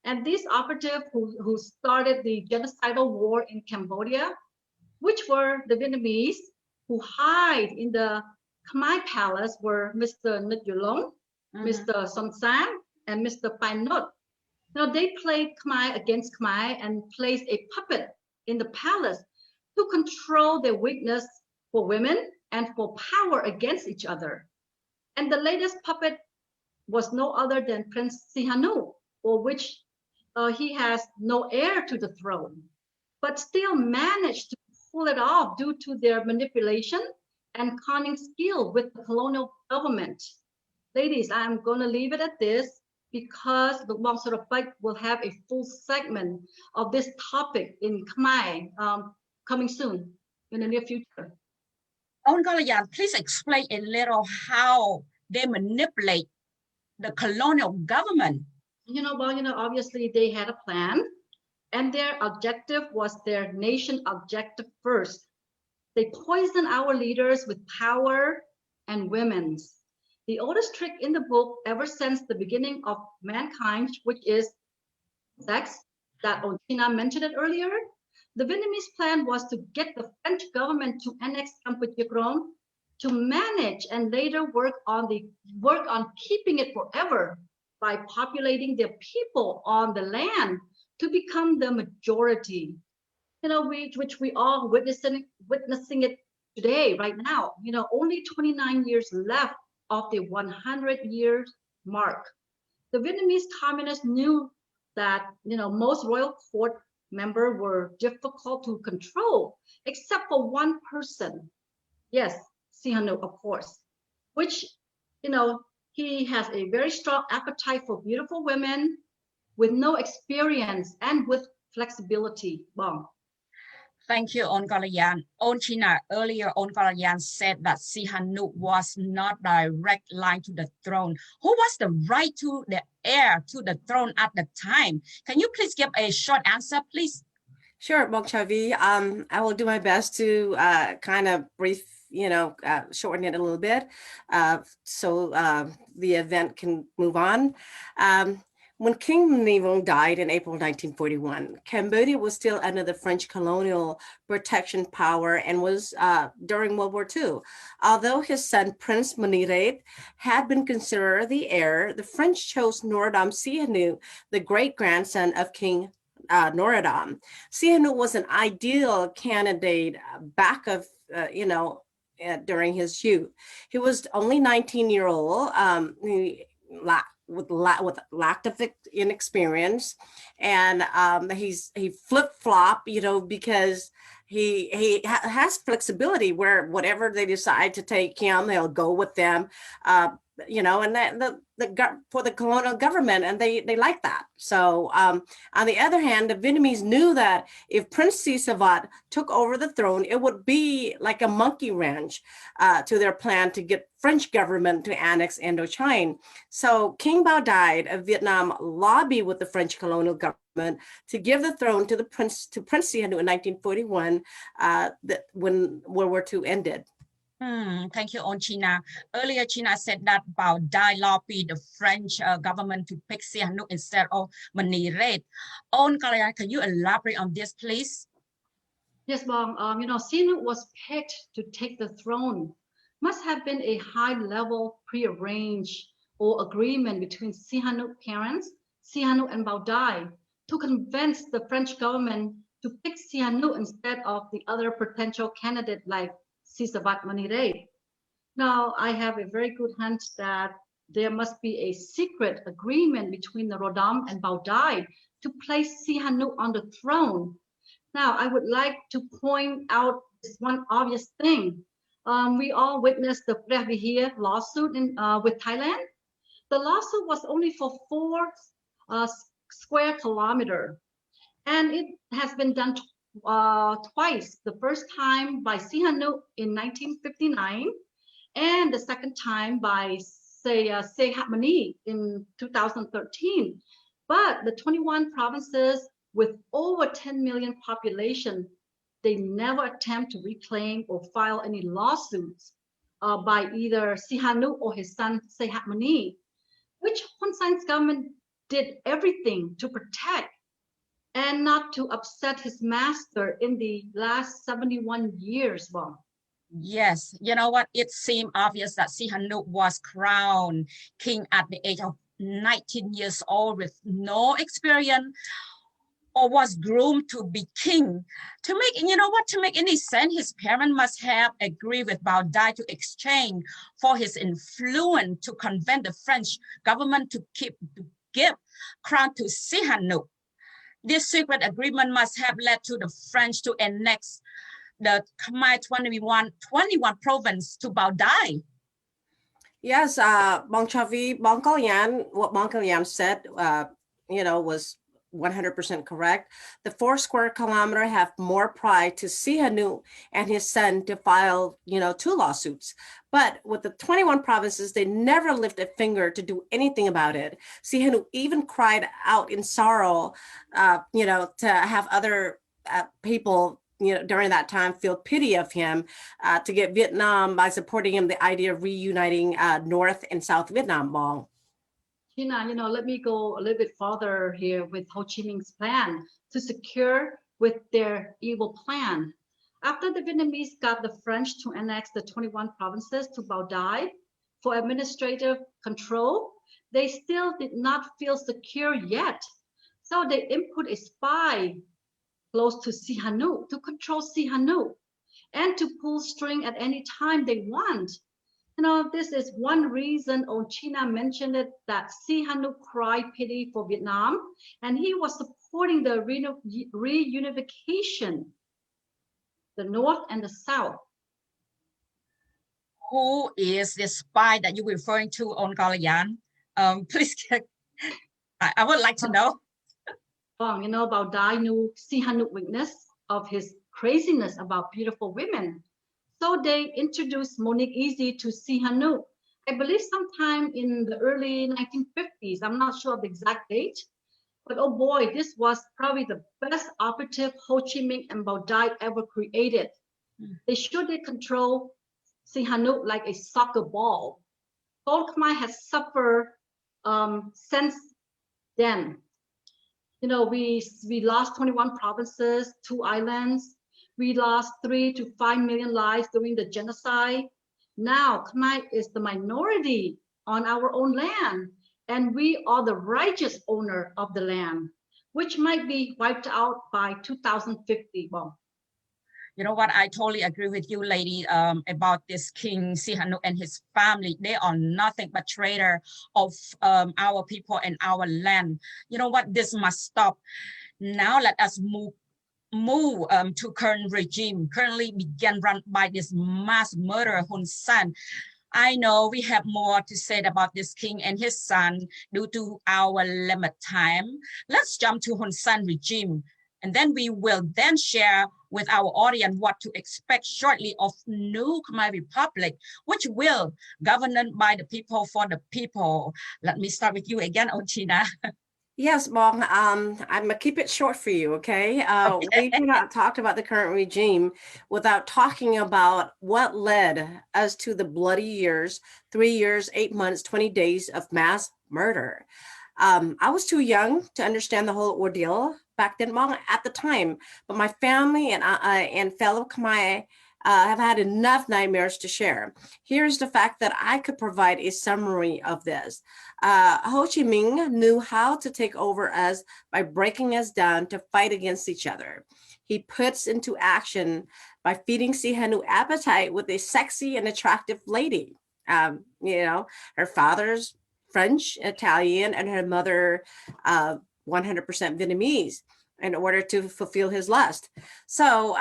And these operatives who started the genocidal war in Cambodia, which were the Vietnamese, who hide in the Khmer palace, were Mr. Nut Yolong, Mr. Son Sam, and Mr. Pai Not. They played Khmer against Khmer and placed a puppet in the palace to control their weakness for women and for power against each other. And the latest puppet was no other than Prince Sihanouk, for which he has no heir to the throne, but still managed to pull it off due to their manipulation and conning skill with the colonial government. Ladies, I'm going to leave it at this because the Bong Sarapak will have a full segment of this topic in Khmer coming soon in the near future. On Galayan, please explain a little how they manipulate the colonial government. Obviously they had a plan, and their objective was their nation objective first. They poisoned our leaders with power and women's. The oldest trick in the book ever since the beginning of mankind, which is sex, that Ontina mentioned it earlier. The Vietnamese plan was to get the French government to annex Kampuchea Krom, to manage and later work on keeping it forever by populating their people on the land to become the majority. Which we are witnessing it today, right now. Only 29 years left of the 100 years mark. The Vietnamese communists knew that most royal court members were difficult to control, except for one person. Yes, Sihanouk, of course, which he has a very strong appetite for beautiful women with no experience and with flexibility. Well, thank you, On Galayan. On China, earlier On Galayan said that Sihanouk was not direct line to the throne. Who was the right to the heir to the throne at the time? Can you please give a short answer, please? Sure, Bong Chavi. I will do my best to kind of brief, shorten it a little bit so the event can move on. When King Manivong died in April 1941, Cambodia was still under the French colonial protection power and was during World War II. Although his son, Prince Maniret, had been considered the heir, the French chose Norodom Sihanouk, the great-grandson of King Norodom. Sihanouk was an ideal candidate back of, during his youth. He was only 19-year-old. With lack of inexperience, and he flip-flop, because he has flexibility where whatever they decide to take him, he'll go with them. you know, and for the colonial government, and they like that. So on the other hand, the Vietnamese knew that if Prince Sisavat took over the throne, it would be like a monkey wrench to their plan to get French government to annex Indochina. So King Bao Dai of Vietnam lobbied with the French colonial government to give the throne to Prince Sihanouk in 1941, when World War II ended. Thank you, On China. Earlier, China said that Bao Dai lobbied the French government to pick Sihanouk instead of Mani Red. On Kalayan, can you elaborate on this, please? Yes, Bong. You know, Sihanouk was picked to take the throne. Must have been a high-level prearranged or agreement between Sihanouk parents, Sihanouk and Bao Dai, to convince the French government to pick Sihanouk instead of the other potential candidate like Sisavat Maniray. Now, I have a very good hunch that there must be a secret agreement between the Rodam and Bao Dai to place Sihanouk on the throne. Now, I would like to point out this one obvious thing. We all witnessed the Preh Vihir lawsuit with Thailand. The lawsuit was only for 4 square kilometers, and it has been done twice. The first time by Sihanouk in 1959, and the second time by Sckhk Khmer in 2013. But the 21 provinces with over 10 million population, they never attempt to reclaim or file any lawsuits by either Sihanouk or his son Sckhk Khmer, which Hun Sen's government did everything to protect and not to upset his master in the last 71 years. Well, yes, you know what? It seemed obvious that Sihanouk was crowned king at the age of 19 years old with no experience, or was groomed to be king. To make, you know what, to make any sense, his parents must have agreed with Bao Dai to exchange for his influence to convince the French government to give crown to Sihanouk. This secret agreement must have led to the French to annex the Khmer 21 province to Bao Dai. Yes, Bong Chavi, Bong Kalyan, what Bong Kalyan said, you know, was 100% correct. The 4 square kilometers have more pride to Sihanouk and his son to file, you know, 2 lawsuits. But with the 21 provinces, they never lift a finger to do anything about it. Sihanouk even cried out in sorrow, you know, to have other people, you know, during that time feel pity of him, to get Vietnam by supporting him the idea of reuniting North and South Vietnam. Bong. Tina, you know, let me go a little bit further here with Ho Chi Minh's plan to secure with their evil plan. After the Vietnamese got the French to annex the 21 provinces to Bao Dai for administrative control, they still did not feel secure yet. So they input a spy close to Sihanouk to control Sihanouk and to pull string at any time they want. You know, this is one reason China mentioned it, that Sihanouk cried pity for Vietnam, and he was supporting the reunification, the North and the South. Who is the spy that you're referring to, on Kalayan? Please, I would like to know. You know, Bao Dai knew Sihanouk's weakness of his craziness about beautiful women. So they introduced Monique Easy to Sihanouk, I believe sometime in the early 1950s. I'm not sure of the exact date, but oh boy, this was probably the best operative Ho Chi Minh and Bao Dai ever created. They sure did control Sihanouk like a soccer ball. Sckhk Khmer has suffered since then. You know, we lost 21 provinces, 2 islands. We lost 3 to 5 million lives during the genocide. Now, Khmer is the minority on our own land, and we are the righteous owner of the land, which might be wiped out by 2050. Well, you know what? I totally agree with you, lady, about this King Sihanouk and his family. They are nothing but traitor of our people and our land. You know what? This must stop. Now let us move to current regime, currently began run by this mass murderer Hun Sen. I know we have more to say about this king and his son due to our limited time. Let's jump to Hun Sen regime, and then we will then share with our audience what to expect shortly of new Khmer Republic, which will governed by the people for the people. Let me start with you again, Ochina. Yes, Bong. I'm gonna keep it short for you, okay? We cannot talk about the current regime without talking about what led us to the bloody years, 3 years, 8 months, 20 days of mass murder. I was too young to understand the whole ordeal back then, Bong, at the time, but my family and fellow Khmer have had enough nightmares to share. Here's the fact that I could provide a summary of this. Ho Chi Minh knew how to take over us by breaking us down to fight against each other. He puts into action by feeding Sihanouk appetite with a sexy and attractive lady. Her father's French, Italian, and her mother 100% Vietnamese in order to fulfill his lust. So,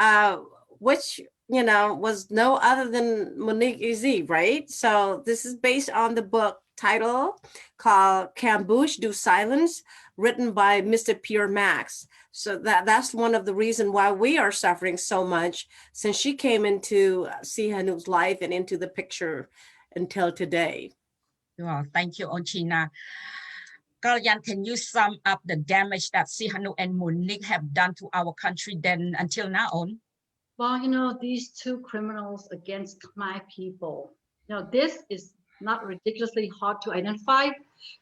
which was no other than Monique Easy, right? So this is based on the book title called Camboose Do Silence, written by Mr. Pierre Max. So that's one of the reasons why we are suffering so much since she came into Sihanouk's life and into the picture until today. Well, thank you, Ochina. Kalyan, can you sum up the damage that Sihanouk and Monique have done to our country then until now on? Well, these two criminals against Khmer people, this is not ridiculously hard to identify.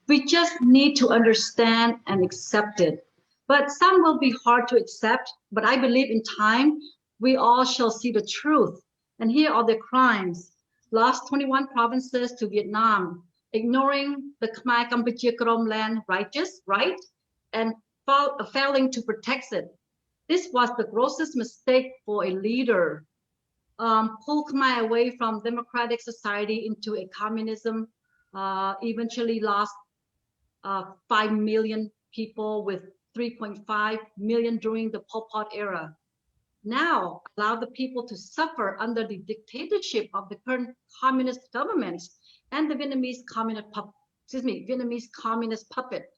We just need to understand and accept it. But some will be hard to accept, but I believe in time, we all shall see the truth. And here are the crimes. Lost 21 provinces to Vietnam, ignoring the Khmer Kampuchea Krom land righteous, right? And failing to protect it. This was the grossest mistake for a leader. Pull Khmer away from democratic society into a communism, eventually lost 5 million people with 3.5 million during the Pol Pot era. Now allow the people to suffer under the dictatorship of the current communist government and the Vietnamese communist puppet.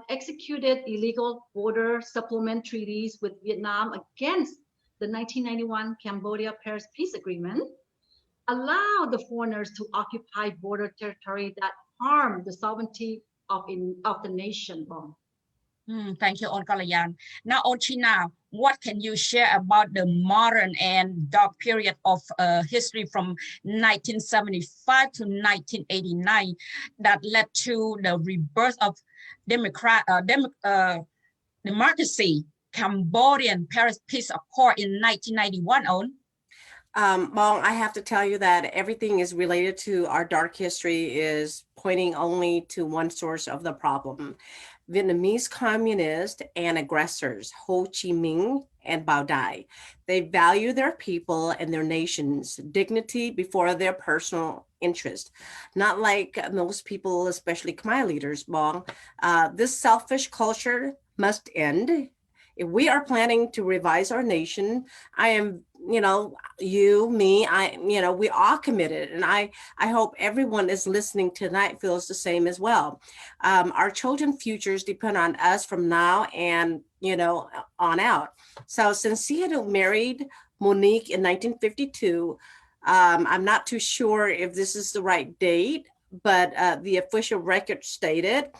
Executed illegal border supplement treaties with Vietnam against the 1991 Cambodia-Paris Peace Agreement, allow the foreigners to occupy border territory that harm the sovereignty of the nation. Thank you, On Kalayan. Now, Ochina, what can you share about the modern and dark period of history from 1975 to 1989 that led to the rebirth of democracy, Cambodian Paris Peace Accord in 1991 on? Well, I have to tell you that everything is related to our dark history is pointing only to one source of the problem. Vietnamese communists and aggressors, Ho Chi Minh and Bao Dai. They value their people and their nation's dignity before their personal interest. Not like most people, especially Khmer leaders, Bong. This selfish culture must end. If we are planning to revise our nation, I am, you, me, we are committed. And I hope everyone is listening tonight feels the same as well. Our children's futures depend on us from now and, on out. So since Sihanouk married Monique in 1952, I'm not too sure if this is the right date, but the official record stated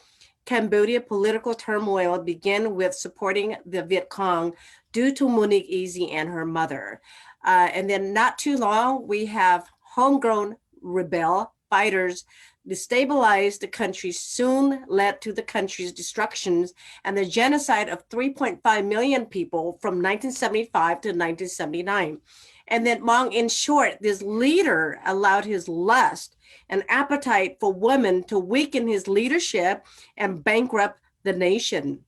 Cambodia political turmoil began with supporting the Viet Cong due to Monique Easy and her mother. And then not too long, we have homegrown rebel fighters destabilized the country, soon led to the country's destructions and the genocide of 3.5 million people from 1975 to 1979. And then Mong, in short, this leader allowed his lust and appetite for women to weaken his leadership and bankrupt the nation.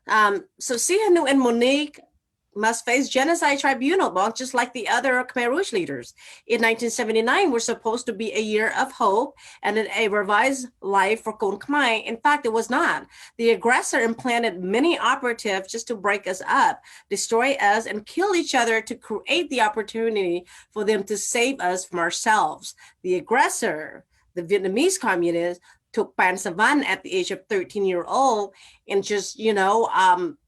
So Sihanouk and Monique, must face genocide tribunal, just like the other Khmer Rouge leaders. In 1979, we're supposed to be a year of hope and a revised life for Kon Khmer. In fact, it was not. The aggressor implanted many operatives just to break us up, destroy us, and kill each other to create the opportunity for them to save us from ourselves. The aggressor, the Vietnamese communists, took Pan Savan at the age of 13-year-old and just,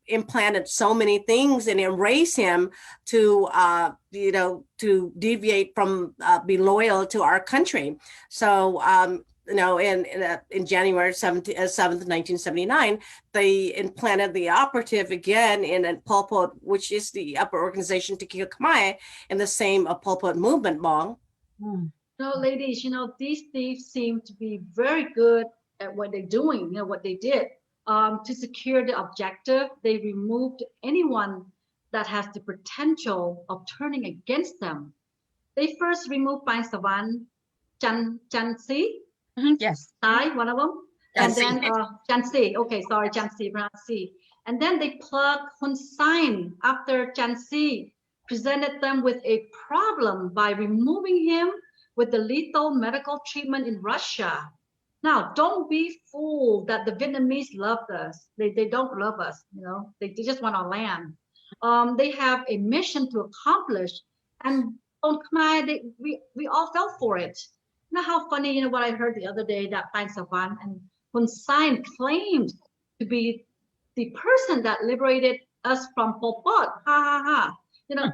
implanted so many things and erase him to, to deviate from be loyal to our country. So, in January 7th, 1979, they implanted the operative again in Pol Pot, which is the upper organization to Sckhk Khmer, in the same Pol Pot movement, Bong. Ladies, these thieves seem to be very good at what they're doing, what they did. To secure the objective, they removed anyone that has the potential of turning against them. They first removed Pan Savan, Chan Si. Yes. One of them. And then Chan Si. Okay, sorry, Chan Si, pronounce Si. And then they plugged Hun Sen after Chan Si presented them with a problem by removing him with the lethal medical treatment in Russia. Now, don't be fooled that the Vietnamese loved us. They don't love us, they just want our land. They have a mission to accomplish, and on Khmer, we all fell for it. How funny, what I heard the other day, that Pan Savan and Hun Sen claimed to be the person that liberated us from Pol Pot. Ha ha ha.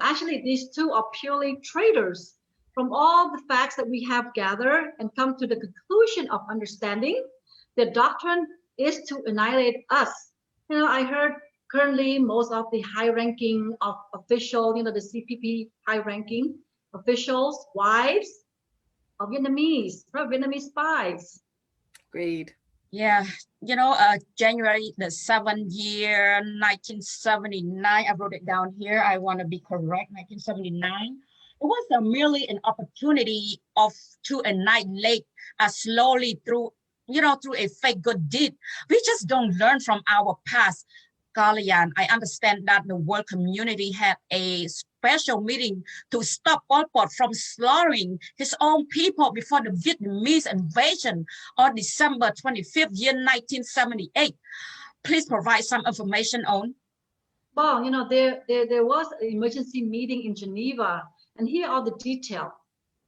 Actually, these two are purely traitors. From all the facts that we have gathered and come to the conclusion of understanding, the doctrine is to annihilate us. I heard currently most of the high-ranking of official, the CPP high-ranking officials, wives of Vietnamese spies. Agreed. Yeah, January the 7th year, 1979. I wrote it down here. I want to be correct. 1979. It was merely an opportunity to annihilate slowly through a fake good deed. We just don't learn from our past. Kalian, I understand that the world community had a special meeting to stop Pol Pot from slaughtering his own people before the Vietnamese invasion on December 25th, year 1978. Please provide some information on. Well, there was an emergency meeting in Geneva. And here are the details.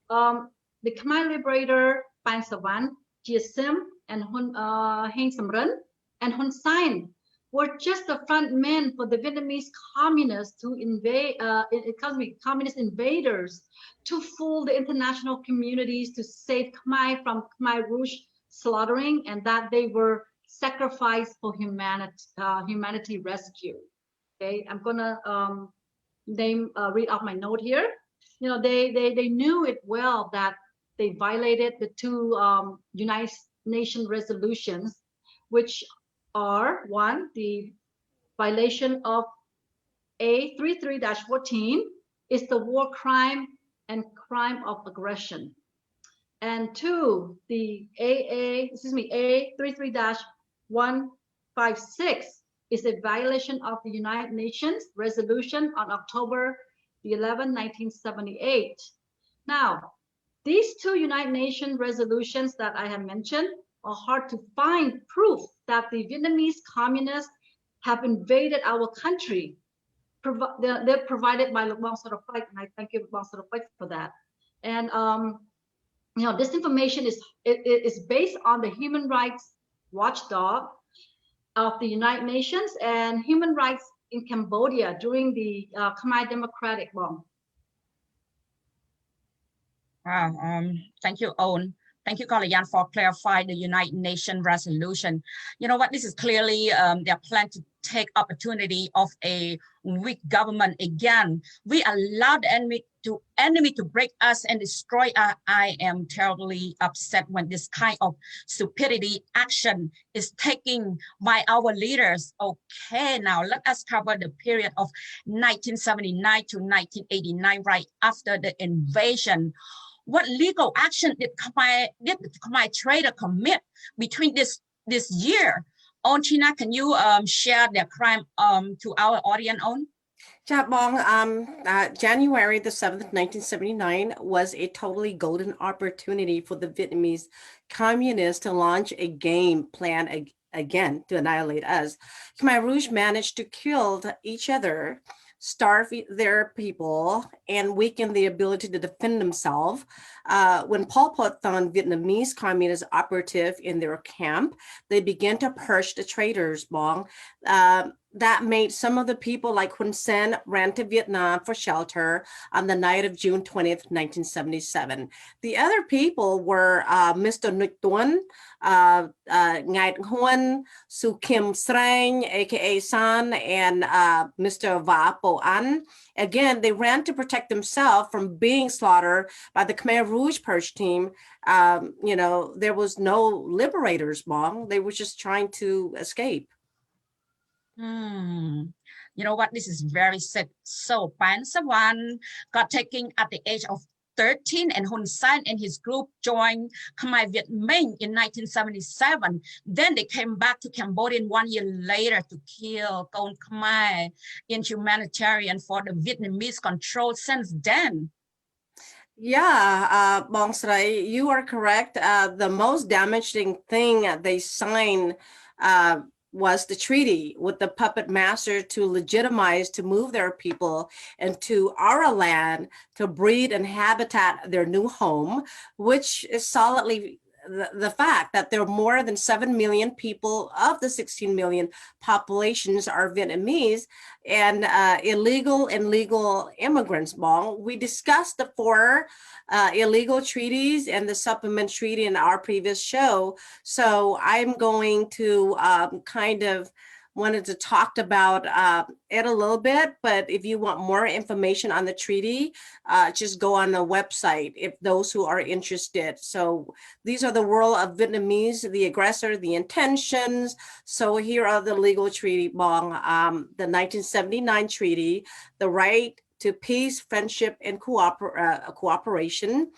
The Khmer liberator Pan Savan, Jia Sim, and Heng Samrin, and Hun Sen were just the front men for the Vietnamese communists to invade, communist invaders, to fool the international communities to save Khmer from Khmer Rouge slaughtering, and that they were sacrificed for humanity rescue. Okay, I'm gonna read off my note here. They knew it well that they violated the two United Nations resolutions, which are one, the violation of A33-14 is the war crime and crime of aggression, and two, the A33-156 is a violation of the United Nations resolution on October 11, 1978. Now, these two United Nations resolutions that I have mentioned are hard to find proof that the Vietnamese communists have invaded our country. They're provided by Le Bon Seraphic, and I thank you, Le Bon Seraphic, for that. And this information is based on the human rights watchdog of the United Nations and human rights in Cambodia during the Khmer Democratic Bomb. Thank you, Owen. Thank you, Kalayan, for clarifying the United Nations resolution. You know what? This is clearly their plan to take opportunity of a weak government again. We allow the enemy to break us and destroy us. I am terribly upset when this kind of stupidity action is taken by our leaders. Okay, now let us cover the period of 1979 to 1989, right after the invasion. What legal action did the Khmer trader commit between this year? On China, can you share their crime to our audience on? January the 7th, 1979 was a totally golden opportunity for the Vietnamese communists to launch a game plan again to annihilate us. Khmer Rouge managed to kill each other, starve their people, and weaken the ability to defend themselves. When Pol Pot found Vietnamese communist operative in their camp, they began to purge the traitors, Bong. That made some of the people like Hun Sen ran to Vietnam for shelter on the night of June 20th, 1977. The other people were Mr. Nguyen Tuan, Ngai Huan, Su Kim Srang, aka San, and Mr. Va Po An. Again, they ran to protect themselves from being slaughtered by the Khmer Rouge purge team. There was no liberators, Bong. They were just trying to escape. You know what? This is very sad. So Pan Savan got taken at the age of 13, and Hun Sen and his group joined Khmer Viet Minh in 1977. Then they came back to Cambodia 1 year later to kill Kon Khmer in humanitarian for the Vietnamese control since then. Yeah, Bong Srai, you are correct. The most damaging thing they signed was the treaty with the puppet master to legitimize, to move their people into our land, to breed and habitat their new home, which is solidly the fact that there are more than 7 million people of the 16 million populations are Vietnamese, and illegal and legal immigrants. Bong, we discussed the 4 illegal treaties and the supplement treaty in our previous show. So I'm going to wanted to talk about it a little bit, but if you want more information on the treaty, just go on the website if those who are interested. So these are the world of Vietnamese, the aggressor, the intentions. So here are the legal treaty, Bong. The 1979 treaty, the right to peace, friendship, and cooperation.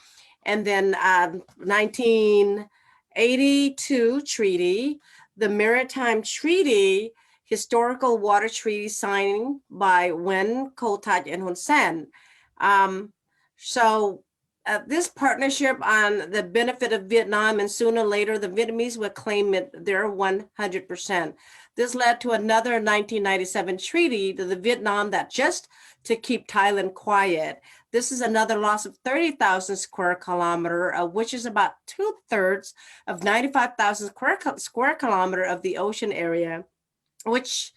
And then 1982 treaty, the Maritime Treaty, historical water treaty signed by Nguyen, Co Thach, and Hun Sen. This partnership on the benefit of Vietnam, and sooner or later the Vietnamese would claim it their 100%. This led to another 1997 treaty to the Vietnam that just to keep Thailand quiet. This is another loss of 30,000 square kilometer, which is about 2/3 of 95,000 square kilometer of the ocean area, which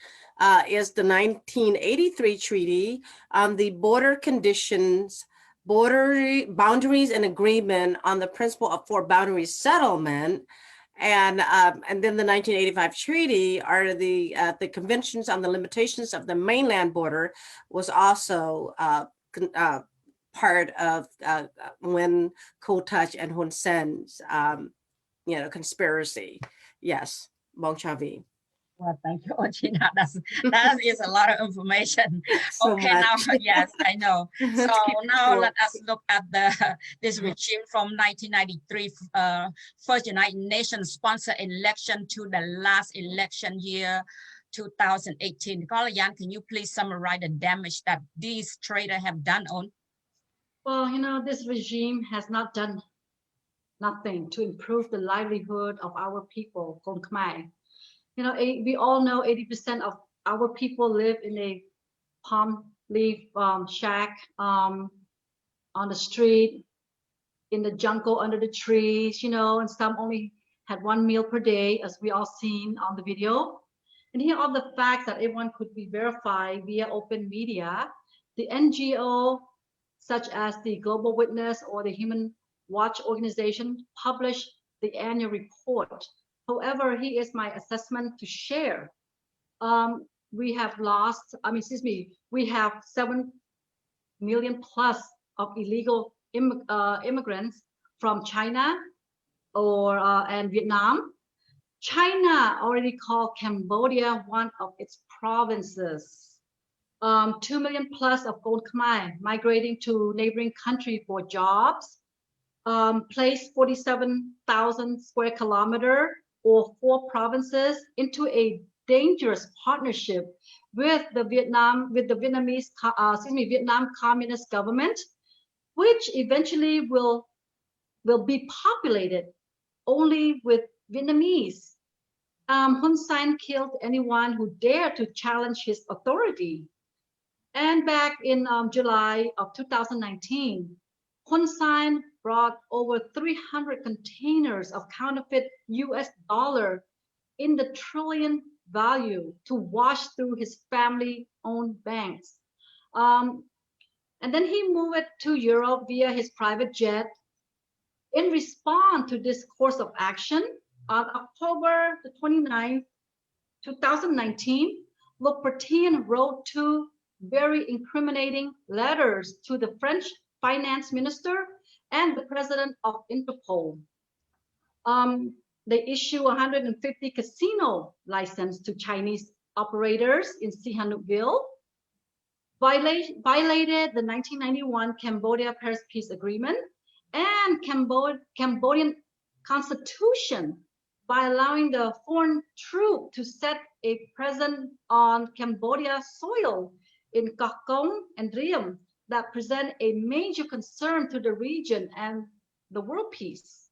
is the 1983 treaty on the border conditions, boundaries and agreement on the principle of 4 boundary settlement. And then the 1985 treaty are the conventions on the limitations of the mainland border was also part of Nguyen, Co Thach, and Hun Sen's conspiracy. Yes, Bong Chavi. Well, thank you, Gina. That is a lot of information. So okay, much. now, yes, I know. So now let us look at this regime from 1993, first United Nations sponsored election to the last election year, 2018. Carla Yan, can you please summarize the damage that these traitors have done on? Well, this regime has not done nothing to improve the livelihood of our people, Kon Khmer. We all know 80% of our people live in a palm leaf shack on the street, in the jungle, under the trees, and some only had 1 meal per day, as we all seen on the video. And here are the facts that everyone could be verified via open media. The NGO, such as the Global Witness or the Human Watch organization, published the annual report. However, here is my assessment to share. We have we have 7 million plus of illegal immigrants from China and Vietnam. China already called Cambodia one of its provinces. 2 million plus of Kon Khmer migrating to neighboring country for jobs. Placed 47,000 square kilometer or 4 provinces into a dangerous partnership with the Vietnam Communist government, which eventually will be populated only with Vietnamese. Hun Sen killed anyone who dared to challenge his authority. And back in July of 2019, Hun Sen brought over 300 containers of counterfeit US dollar in the trillion value to wash through his family-owned banks. And then he moved it to Europe via his private jet. In response to this course of action, on October the 29th, 2019, Le Pertien wrote 2 very incriminating letters to the French finance minister and the president of Interpol. They issue 150 casino license to Chinese operators in Sihanoukville, violated the 1991 Cambodia-Paris Peace Agreement and Cambodian constitution by allowing the foreign troop to set a presence on Cambodia soil in Sckhk Khmer and Riem that present a major concern to the region and the world peace.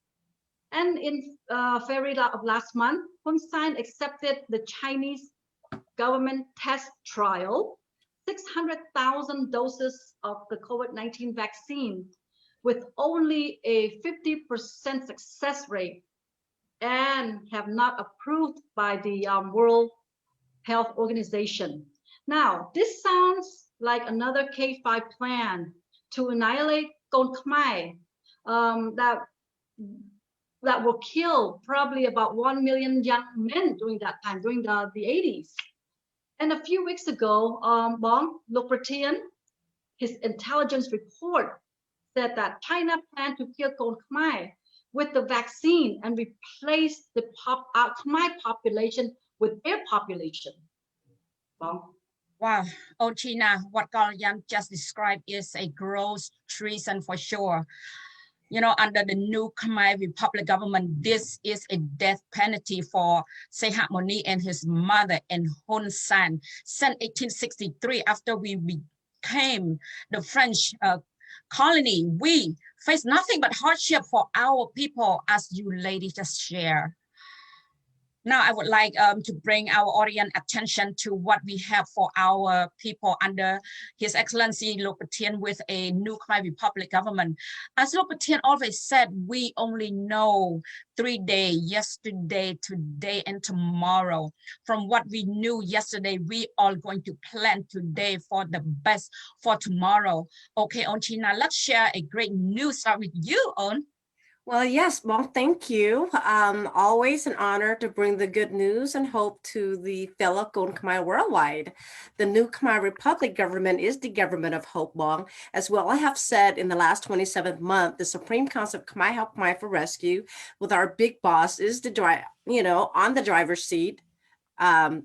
And in February of last month, Hun Sen accepted the Chinese government test trial, 600,000 doses of the COVID-19 vaccine with only a 50% success rate and have not approved by the World Health Organization. Now, this sounds like another K5 plan to annihilate Sckhk Khmer that will kill probably about 1 million young men during that time, during the 80s. And a few weeks ago, Le Pertien, his intelligence report said that China planned to kill Sckhk Khmer with the vaccine and replace the Khmer population with their population. Wow, oh China, what Carl Yan just described is a gross treason for sure. You know, under the new Khmer Republic government, this is a death penalty for Sckhk Khmer and his mother and Hun Sen. Since 1863, after we became the French colony, we face nothing but hardship for our people, as you ladies just shared. Now, I would like to bring our audience attention to what we have for our people under His Excellency Le Pertien with a new Khmer Republic government. As Le Pertien always said, we only know 3 days, yesterday, today, and tomorrow. From what we knew yesterday, we are going to plan today for the best for tomorrow. Okay, On China, let's share a great news. Start with you, On. Well, yes, well, thank you. Always an honor to bring the good news and hope to the fellow Sckhk Khmer worldwide. The new Khmer Republic government is the government of hope, Bong. As well, I have said in the last 27th month, the Supreme Council of Khmer Help Khmer for Rescue with our big boss is the on the driver's seat.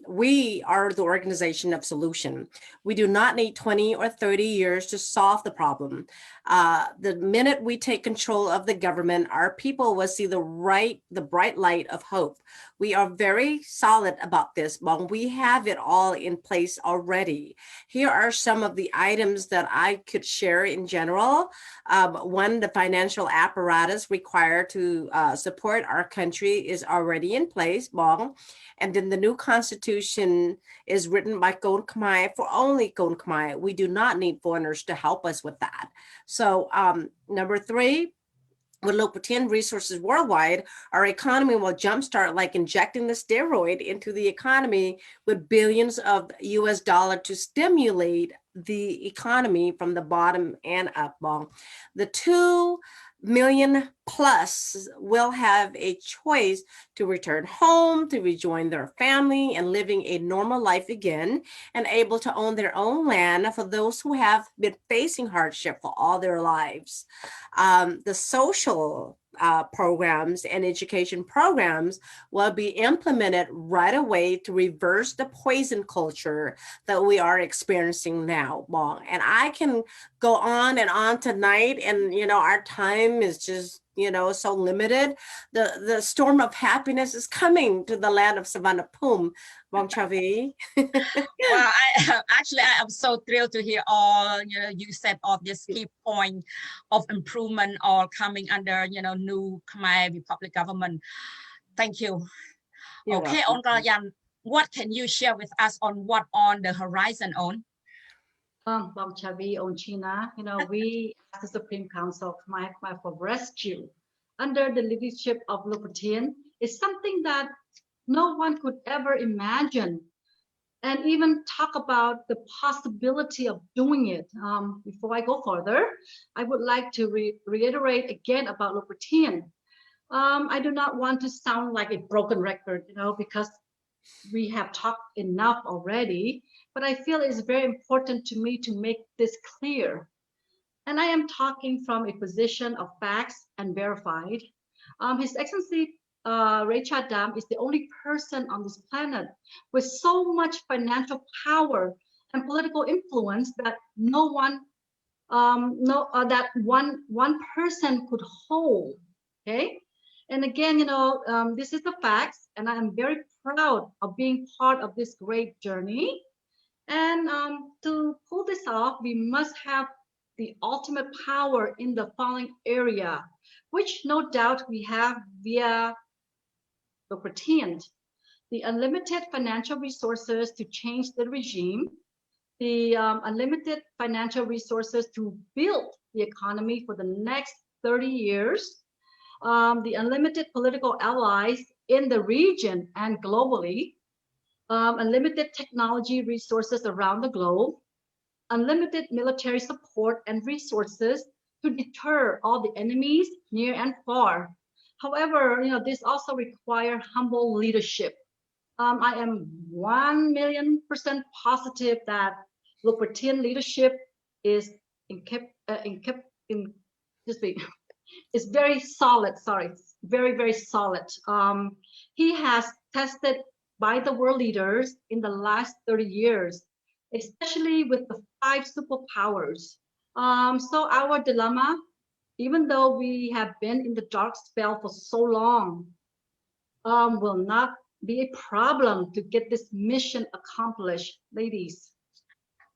We are the organization of solution. We do not need 20 or 30 years to solve the problem. The minute we take control of the government, our people will see the bright light of hope. We are very solid about this, but we have it all in place already. Here are some of the items that I could share in general. One, the financial apparatus required to support our country is already in place, Bong. And then the new constitution is written by Sckhk Khmer for only Sckhk Khmer. We do not need foreigners to help us with that. So number 3, with Le Pertien resources worldwide, our economy will jumpstart like injecting the steroid into the economy with billions of US dollars to stimulate the economy from the bottom and up. The 2 million plus will have a choice to return home, to rejoin their family and living a normal life again, and able to own their own land for those who have been facing hardship for all their lives. The social programs and education programs will be implemented right away to reverse the poison culture that we are experiencing now. And I can go on and on tonight, and our time is just so limited. The storm of happiness is coming to the land of Savannah Pum. Bong Chavi. Well, I am so thrilled to hear all you said all this key point of improvement all coming under new Khmer Republic government. Thank you. You're Okay, welcome. On Kalayan, what can you share with us on what on the horizon on? Bong Chavi, on China, we as the Supreme Council of Khmer for Rescue under the leadership of Lupatien is something that no one could ever imagine and even talk about the possibility of doing it. Before I go further, I would like to reiterate again about Lupatien. I do not want to sound like a broken record, because we have talked enough already, but I feel it's very important to me to make this clear. And I am talking from a position of facts and verified. His Excellency Ray Chadam is the only person on this planet with so much financial power and political influence that that one person could hold. Okay, and again, this is the facts, and I am very proud of being part of this great journey. And to pull this off, we must have the ultimate power in the following area, which no doubt we have via the pretend, the unlimited financial resources to change the regime, the unlimited financial resources to build the economy for the next 30 years, the unlimited political allies in the region and globally, unlimited technology resources around the globe, unlimited military support and resources to deter all the enemies near and far. However, this also requires humble leadership. I am 1,000,000% positive that Lupatien leadership is is very solid. Sorry, very, very solid. He has tested by the world leaders in the last 30 years, especially with the 5 superpowers. So our dilemma, even though we have been in the dark spell for so long, will not be a problem to get this mission accomplished, ladies.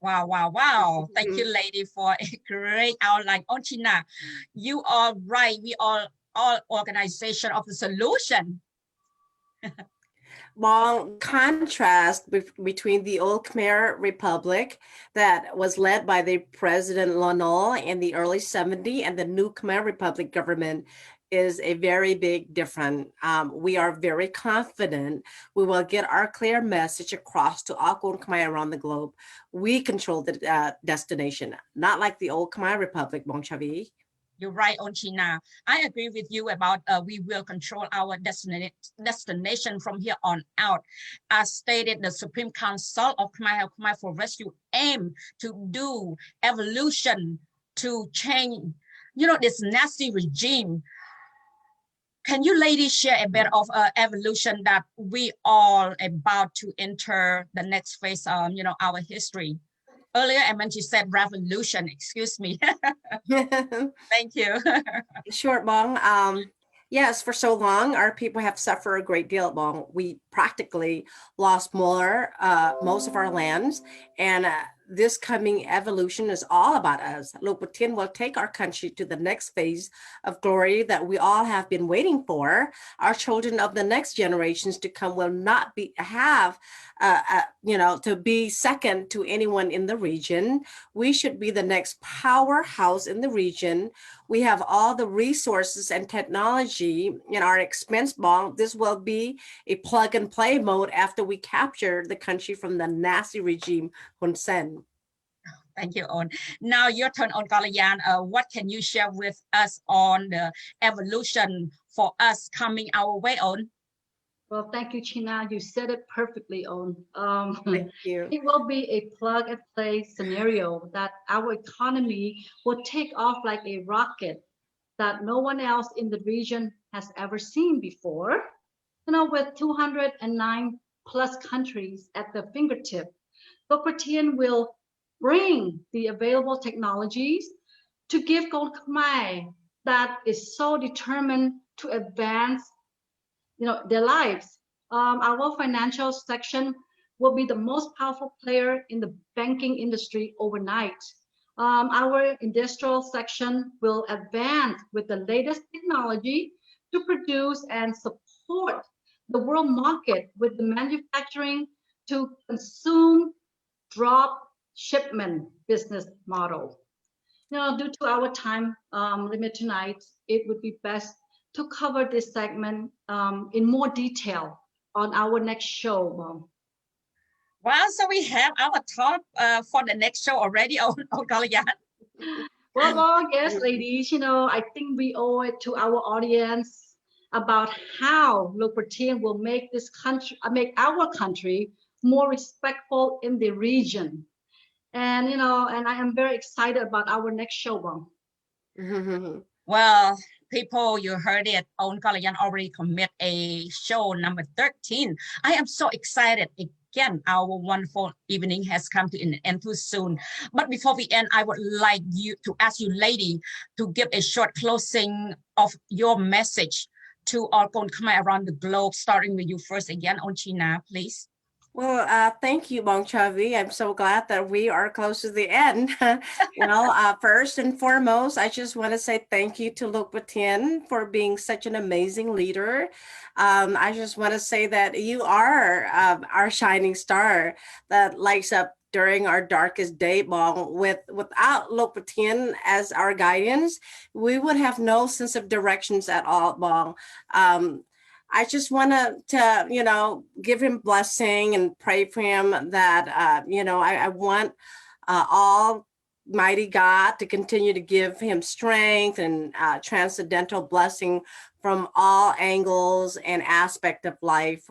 Wow. Thank you, lady, for a great outline. On China, you are right. We are all organization of the solution. Long contrast between the old Khmer Republic that was led by the President Lonol in the early 70s and the new Khmer Republic government is a very big difference. We are very confident we will get our clear message across to all Khmer around the globe. We control the destination, not like the old Khmer Republic, Bong Chavi. You're right, On China. I agree with you about we will control our destination from here on out. As stated, the Supreme Council of Khmer for Rescue aim to do evolution to change, this nasty regime. Can you ladies share a bit of evolution that we all about to enter the next phase of, our history? Earlier, I meant you said revolution, excuse me. Thank you. Sure, Bong. Yes, for so long, our people have suffered a great deal, Bong. We practically lost most of our lands, and this coming evolution is all about us. Lupatien will take our country to the next phase of glory that we all have been waiting for. Our children of the next generations to come will not to be second to anyone in the region. We should be the next powerhouse in the region. We have all the resources and technology in our expense, Bong. This will be a plug and play mode after we capture the country from the nasty regime Hun Sen. Thank you, On. Now your turn, On Kalayan. What can you share with us on the evolution for us coming our way, On? Well, thank you, China. You said it perfectly, On. Thank you. It will be a plug and play scenario that our economy will take off like a rocket that no one else in the region has ever seen before. With 209 plus countries at the fingertip, Lupatien will bring the available technologies to give Khmer that is so determined to advance, their lives. Our financial section will be the most powerful player in the banking industry overnight. Our industrial section will advance with the latest technology to produce and support the world market with the manufacturing to consume drop shipment business model. Due to our time limit tonight, it would be best to cover this segment in more detail on our next show. Wow, so we have our talk for the next show already on Kalayan. Well, yes, ladies, I think we owe it to our audience about how Lục Bát Thiên will make our country more respectful in the region. And, and I am very excited about our next show. Well, people, you heard it. On Kalayan already commit a show number 13. I am so excited. Again, our wonderful evening has come to an end too soon. But before we end, I would like to ask you, lady, to give a short closing of your message to all Sckhk Khmer around the globe, starting with you first again, on China, please. Well, thank you, Bong Chavi. I'm so glad that we are close to the end. First and foremost, I just want to say thank you to Lục Bát Thiên for being such an amazing leader. I just want to say that you are our shining star that lights up during our darkest day, Bong. Without Lục Bát Thiên as our guidance, we would have no sense of directions at all, Bong. I just want to, give him blessing and pray for him that, I want Almighty God to continue to give him strength and transcendental blessing from all angles and aspect of life.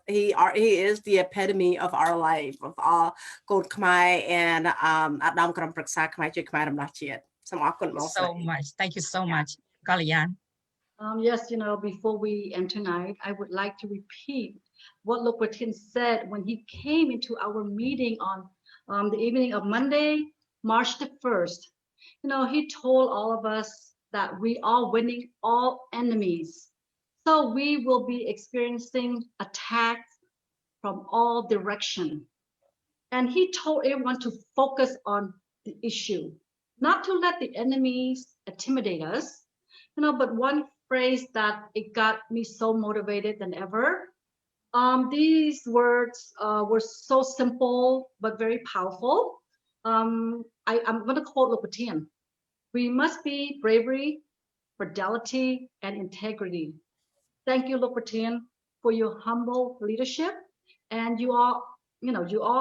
He is the epitome of our life, of all Sckhk Khmer and Adam Kram Praksa Khmer Chik Khmer Ram Chiat. So much. Thank you so much, Kalayan. Yes, before we end tonight, I would like to repeat what Lục Bát Thiên said when he came into our meeting on the evening of Monday, March the 1st. He told all of us that we are winning all enemies. So we will be experiencing attacks from all directions. And he told everyone to focus on the issue, not to let the enemies intimidate us, but one phrase that it got me so motivated than ever. These words were so simple, but very powerful. I'm going to quote Lục Bát Thiên. We must be bravery, fidelity, and integrity. Thank you, Lục Bát Thiên, for your humble leadership. And you are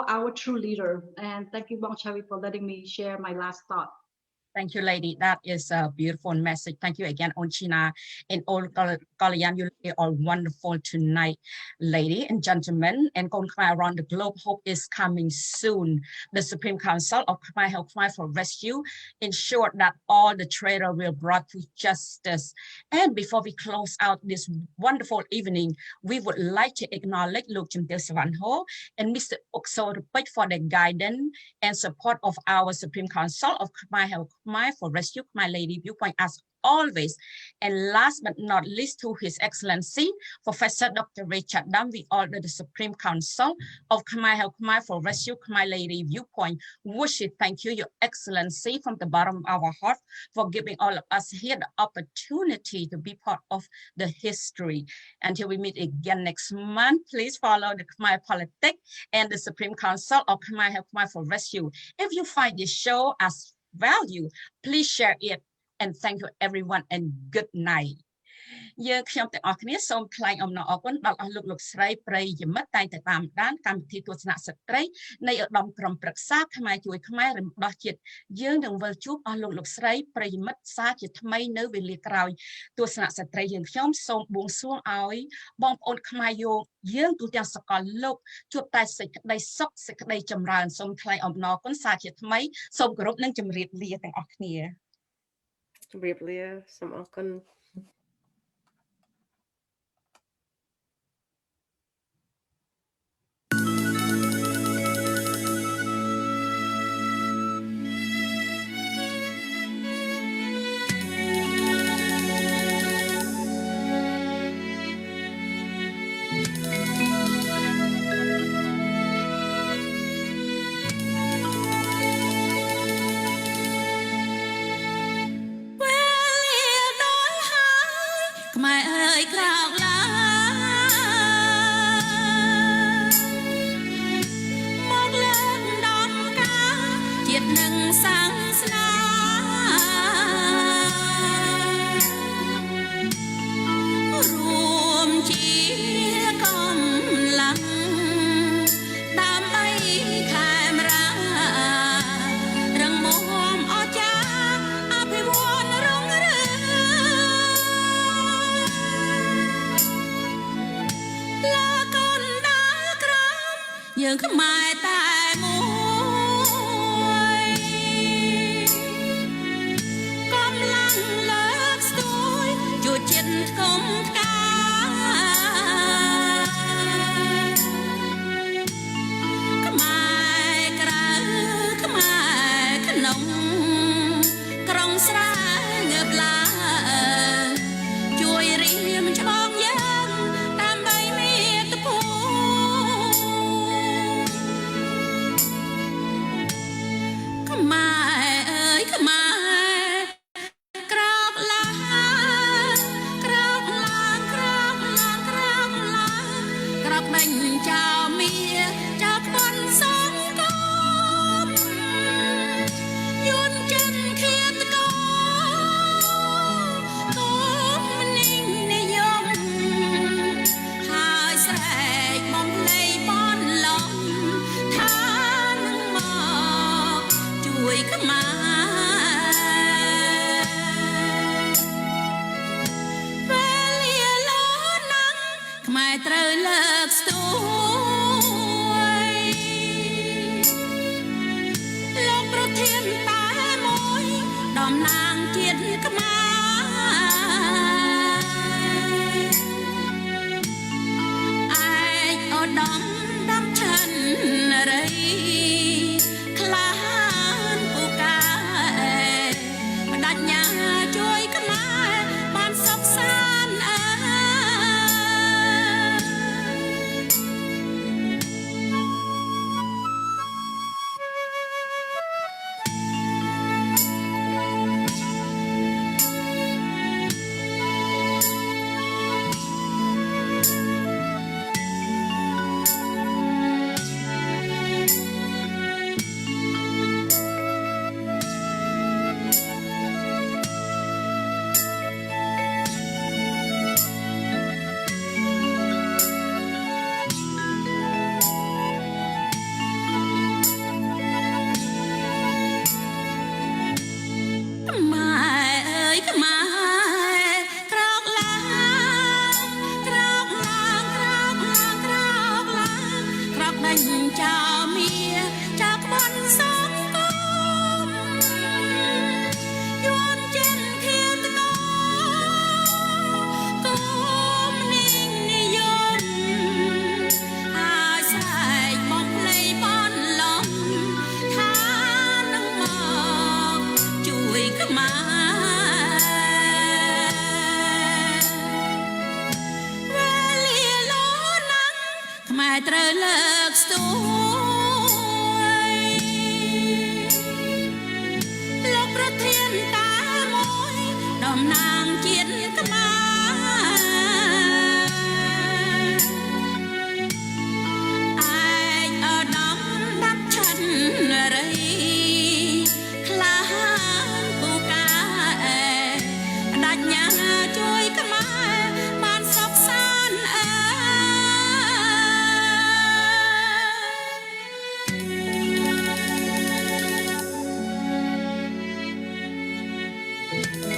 our true leader. And thank you, Bong Chavi, for letting me share my last thought. Thank you, lady. That is a beautiful message. Thank you again, Onchina and all Kalayan. You are wonderful tonight, lady and gentlemen. And Sckhk Khmer around the globe, hope is coming soon. The Supreme Council of Khmer Help Khmer for Rescue ensured that all the traitors will be brought to justice. And before we close out this wonderful evening, we would like to acknowledge Lục Chimtil Savanho and Mr. Okso Rupik for the guidance and support of our Supreme Council of Khmer Help Khmer for Rescue, my lady Viewpoint, as always. And last but not least, to His Excellency, Professor Dr. Richard Dam, we order the Supreme Council of Khmer Help Khmer for Rescue, my lady Viewpoint. Wish to thank you, Your Excellency, from the bottom of our heart for giving all of us here the opportunity to be part of the history. Until we meet again next month, please follow the Khmer Politics and the Supreme Council of Khmer Help Khmer for Rescue. If you find this show as value, please share it, and thank you everyone, and good night. យើងខ្ញុំទាំងអស់គ្នាសូមថ្លែងអំណរអគុណដល់អស់លោកស្រីប្រិយមិត្តតែងតែតាមដានកម្មវិធីទស្សនៈស្ត្រីនៃឧត្តមក្រុមប្រឹក្សាខ្មែរជួយខ្មែររំដោះជាតិយើងនឹងវិលជួបអស់លោកស្រីប្រិយមិត្តសាជាថ្មីនៅវេលាក្រោយទស្សនៈស្ត្រីយើងខ្ញុំសូមបួងសួងឲ្យបងប្អូនខ្មែរយើងទូទាំងសកលលោកជួបតែសេចក្តីសុខសេចក្តីចម្រើនសូមថ្លែងអំណរគុណសាជាថ្មីសូមគោរពនិងជម្រាបលាទាំងអស់គ្នាជម្រាបលាសូមអរគុណ เอ่ยกรอกลาមកលើកដំការជាតិនឹងសាងស្នារួមជាកម្លាំងដើម្បីខែមរារឹងមាំអស្ចារ្យអភិវឌ្ឍរុងរឿងលើកូនដើរក្រោមយើងខ្មែរតែមួយកម្លាំងលើកស្ទួយជួយចិត្តថ្កុំថ្កាខ្មែរក្រៅខ្មែរក្នុងក្រុងស្រែងើបឡើងជួយរៀមឆ្លងយើងដើម្បីមាតុភូមិខ្មែរអើយខ្មែរក្រោកឡើងក្រោកឡើងក្រោកឡើងក្រោកឡើងក្រោកដេញចោលមាចោលក្បន់សង្គមយន់ចិនឃាតកោកុំនិញនិយមហើយស្រែកបំភ្លៃបនលំថានឹងមកជួយខ្មែរពេលលាលោណាំងខ្មែរត្រូវលើកស្ទួយលោកប្រធានតែមួយតំណាងជាតិខ្មែរឯកឧត្តមដាំឆិនរៃក្លាហានពូកែបដញ្ញាជួយខ្មែរបានសុខសាន្តខ្មែរអើយខ្មែរក្រោកឡើងក្រោកឡើងក្រោកឡើងក្រោកឡើងក្រោកដេញចោលមាចោលក្បន់សង្គមយន់ចិនឃាតកោកុំនិញនិយមហើយស្រែកបំភ្លៃបនលំថានឹងមកជួយខ្មែរវេលាលោណាំងខ្មែរត្រូវលើកស្ទួយលោកប្រធានតែមួយតំណាងជាតិខ្មែរឯកឧត្តមដាំឆិនរៃក្លាហានពូកែបដញ្ញាជួយខ្មែរបានសុខសាន្តអើយ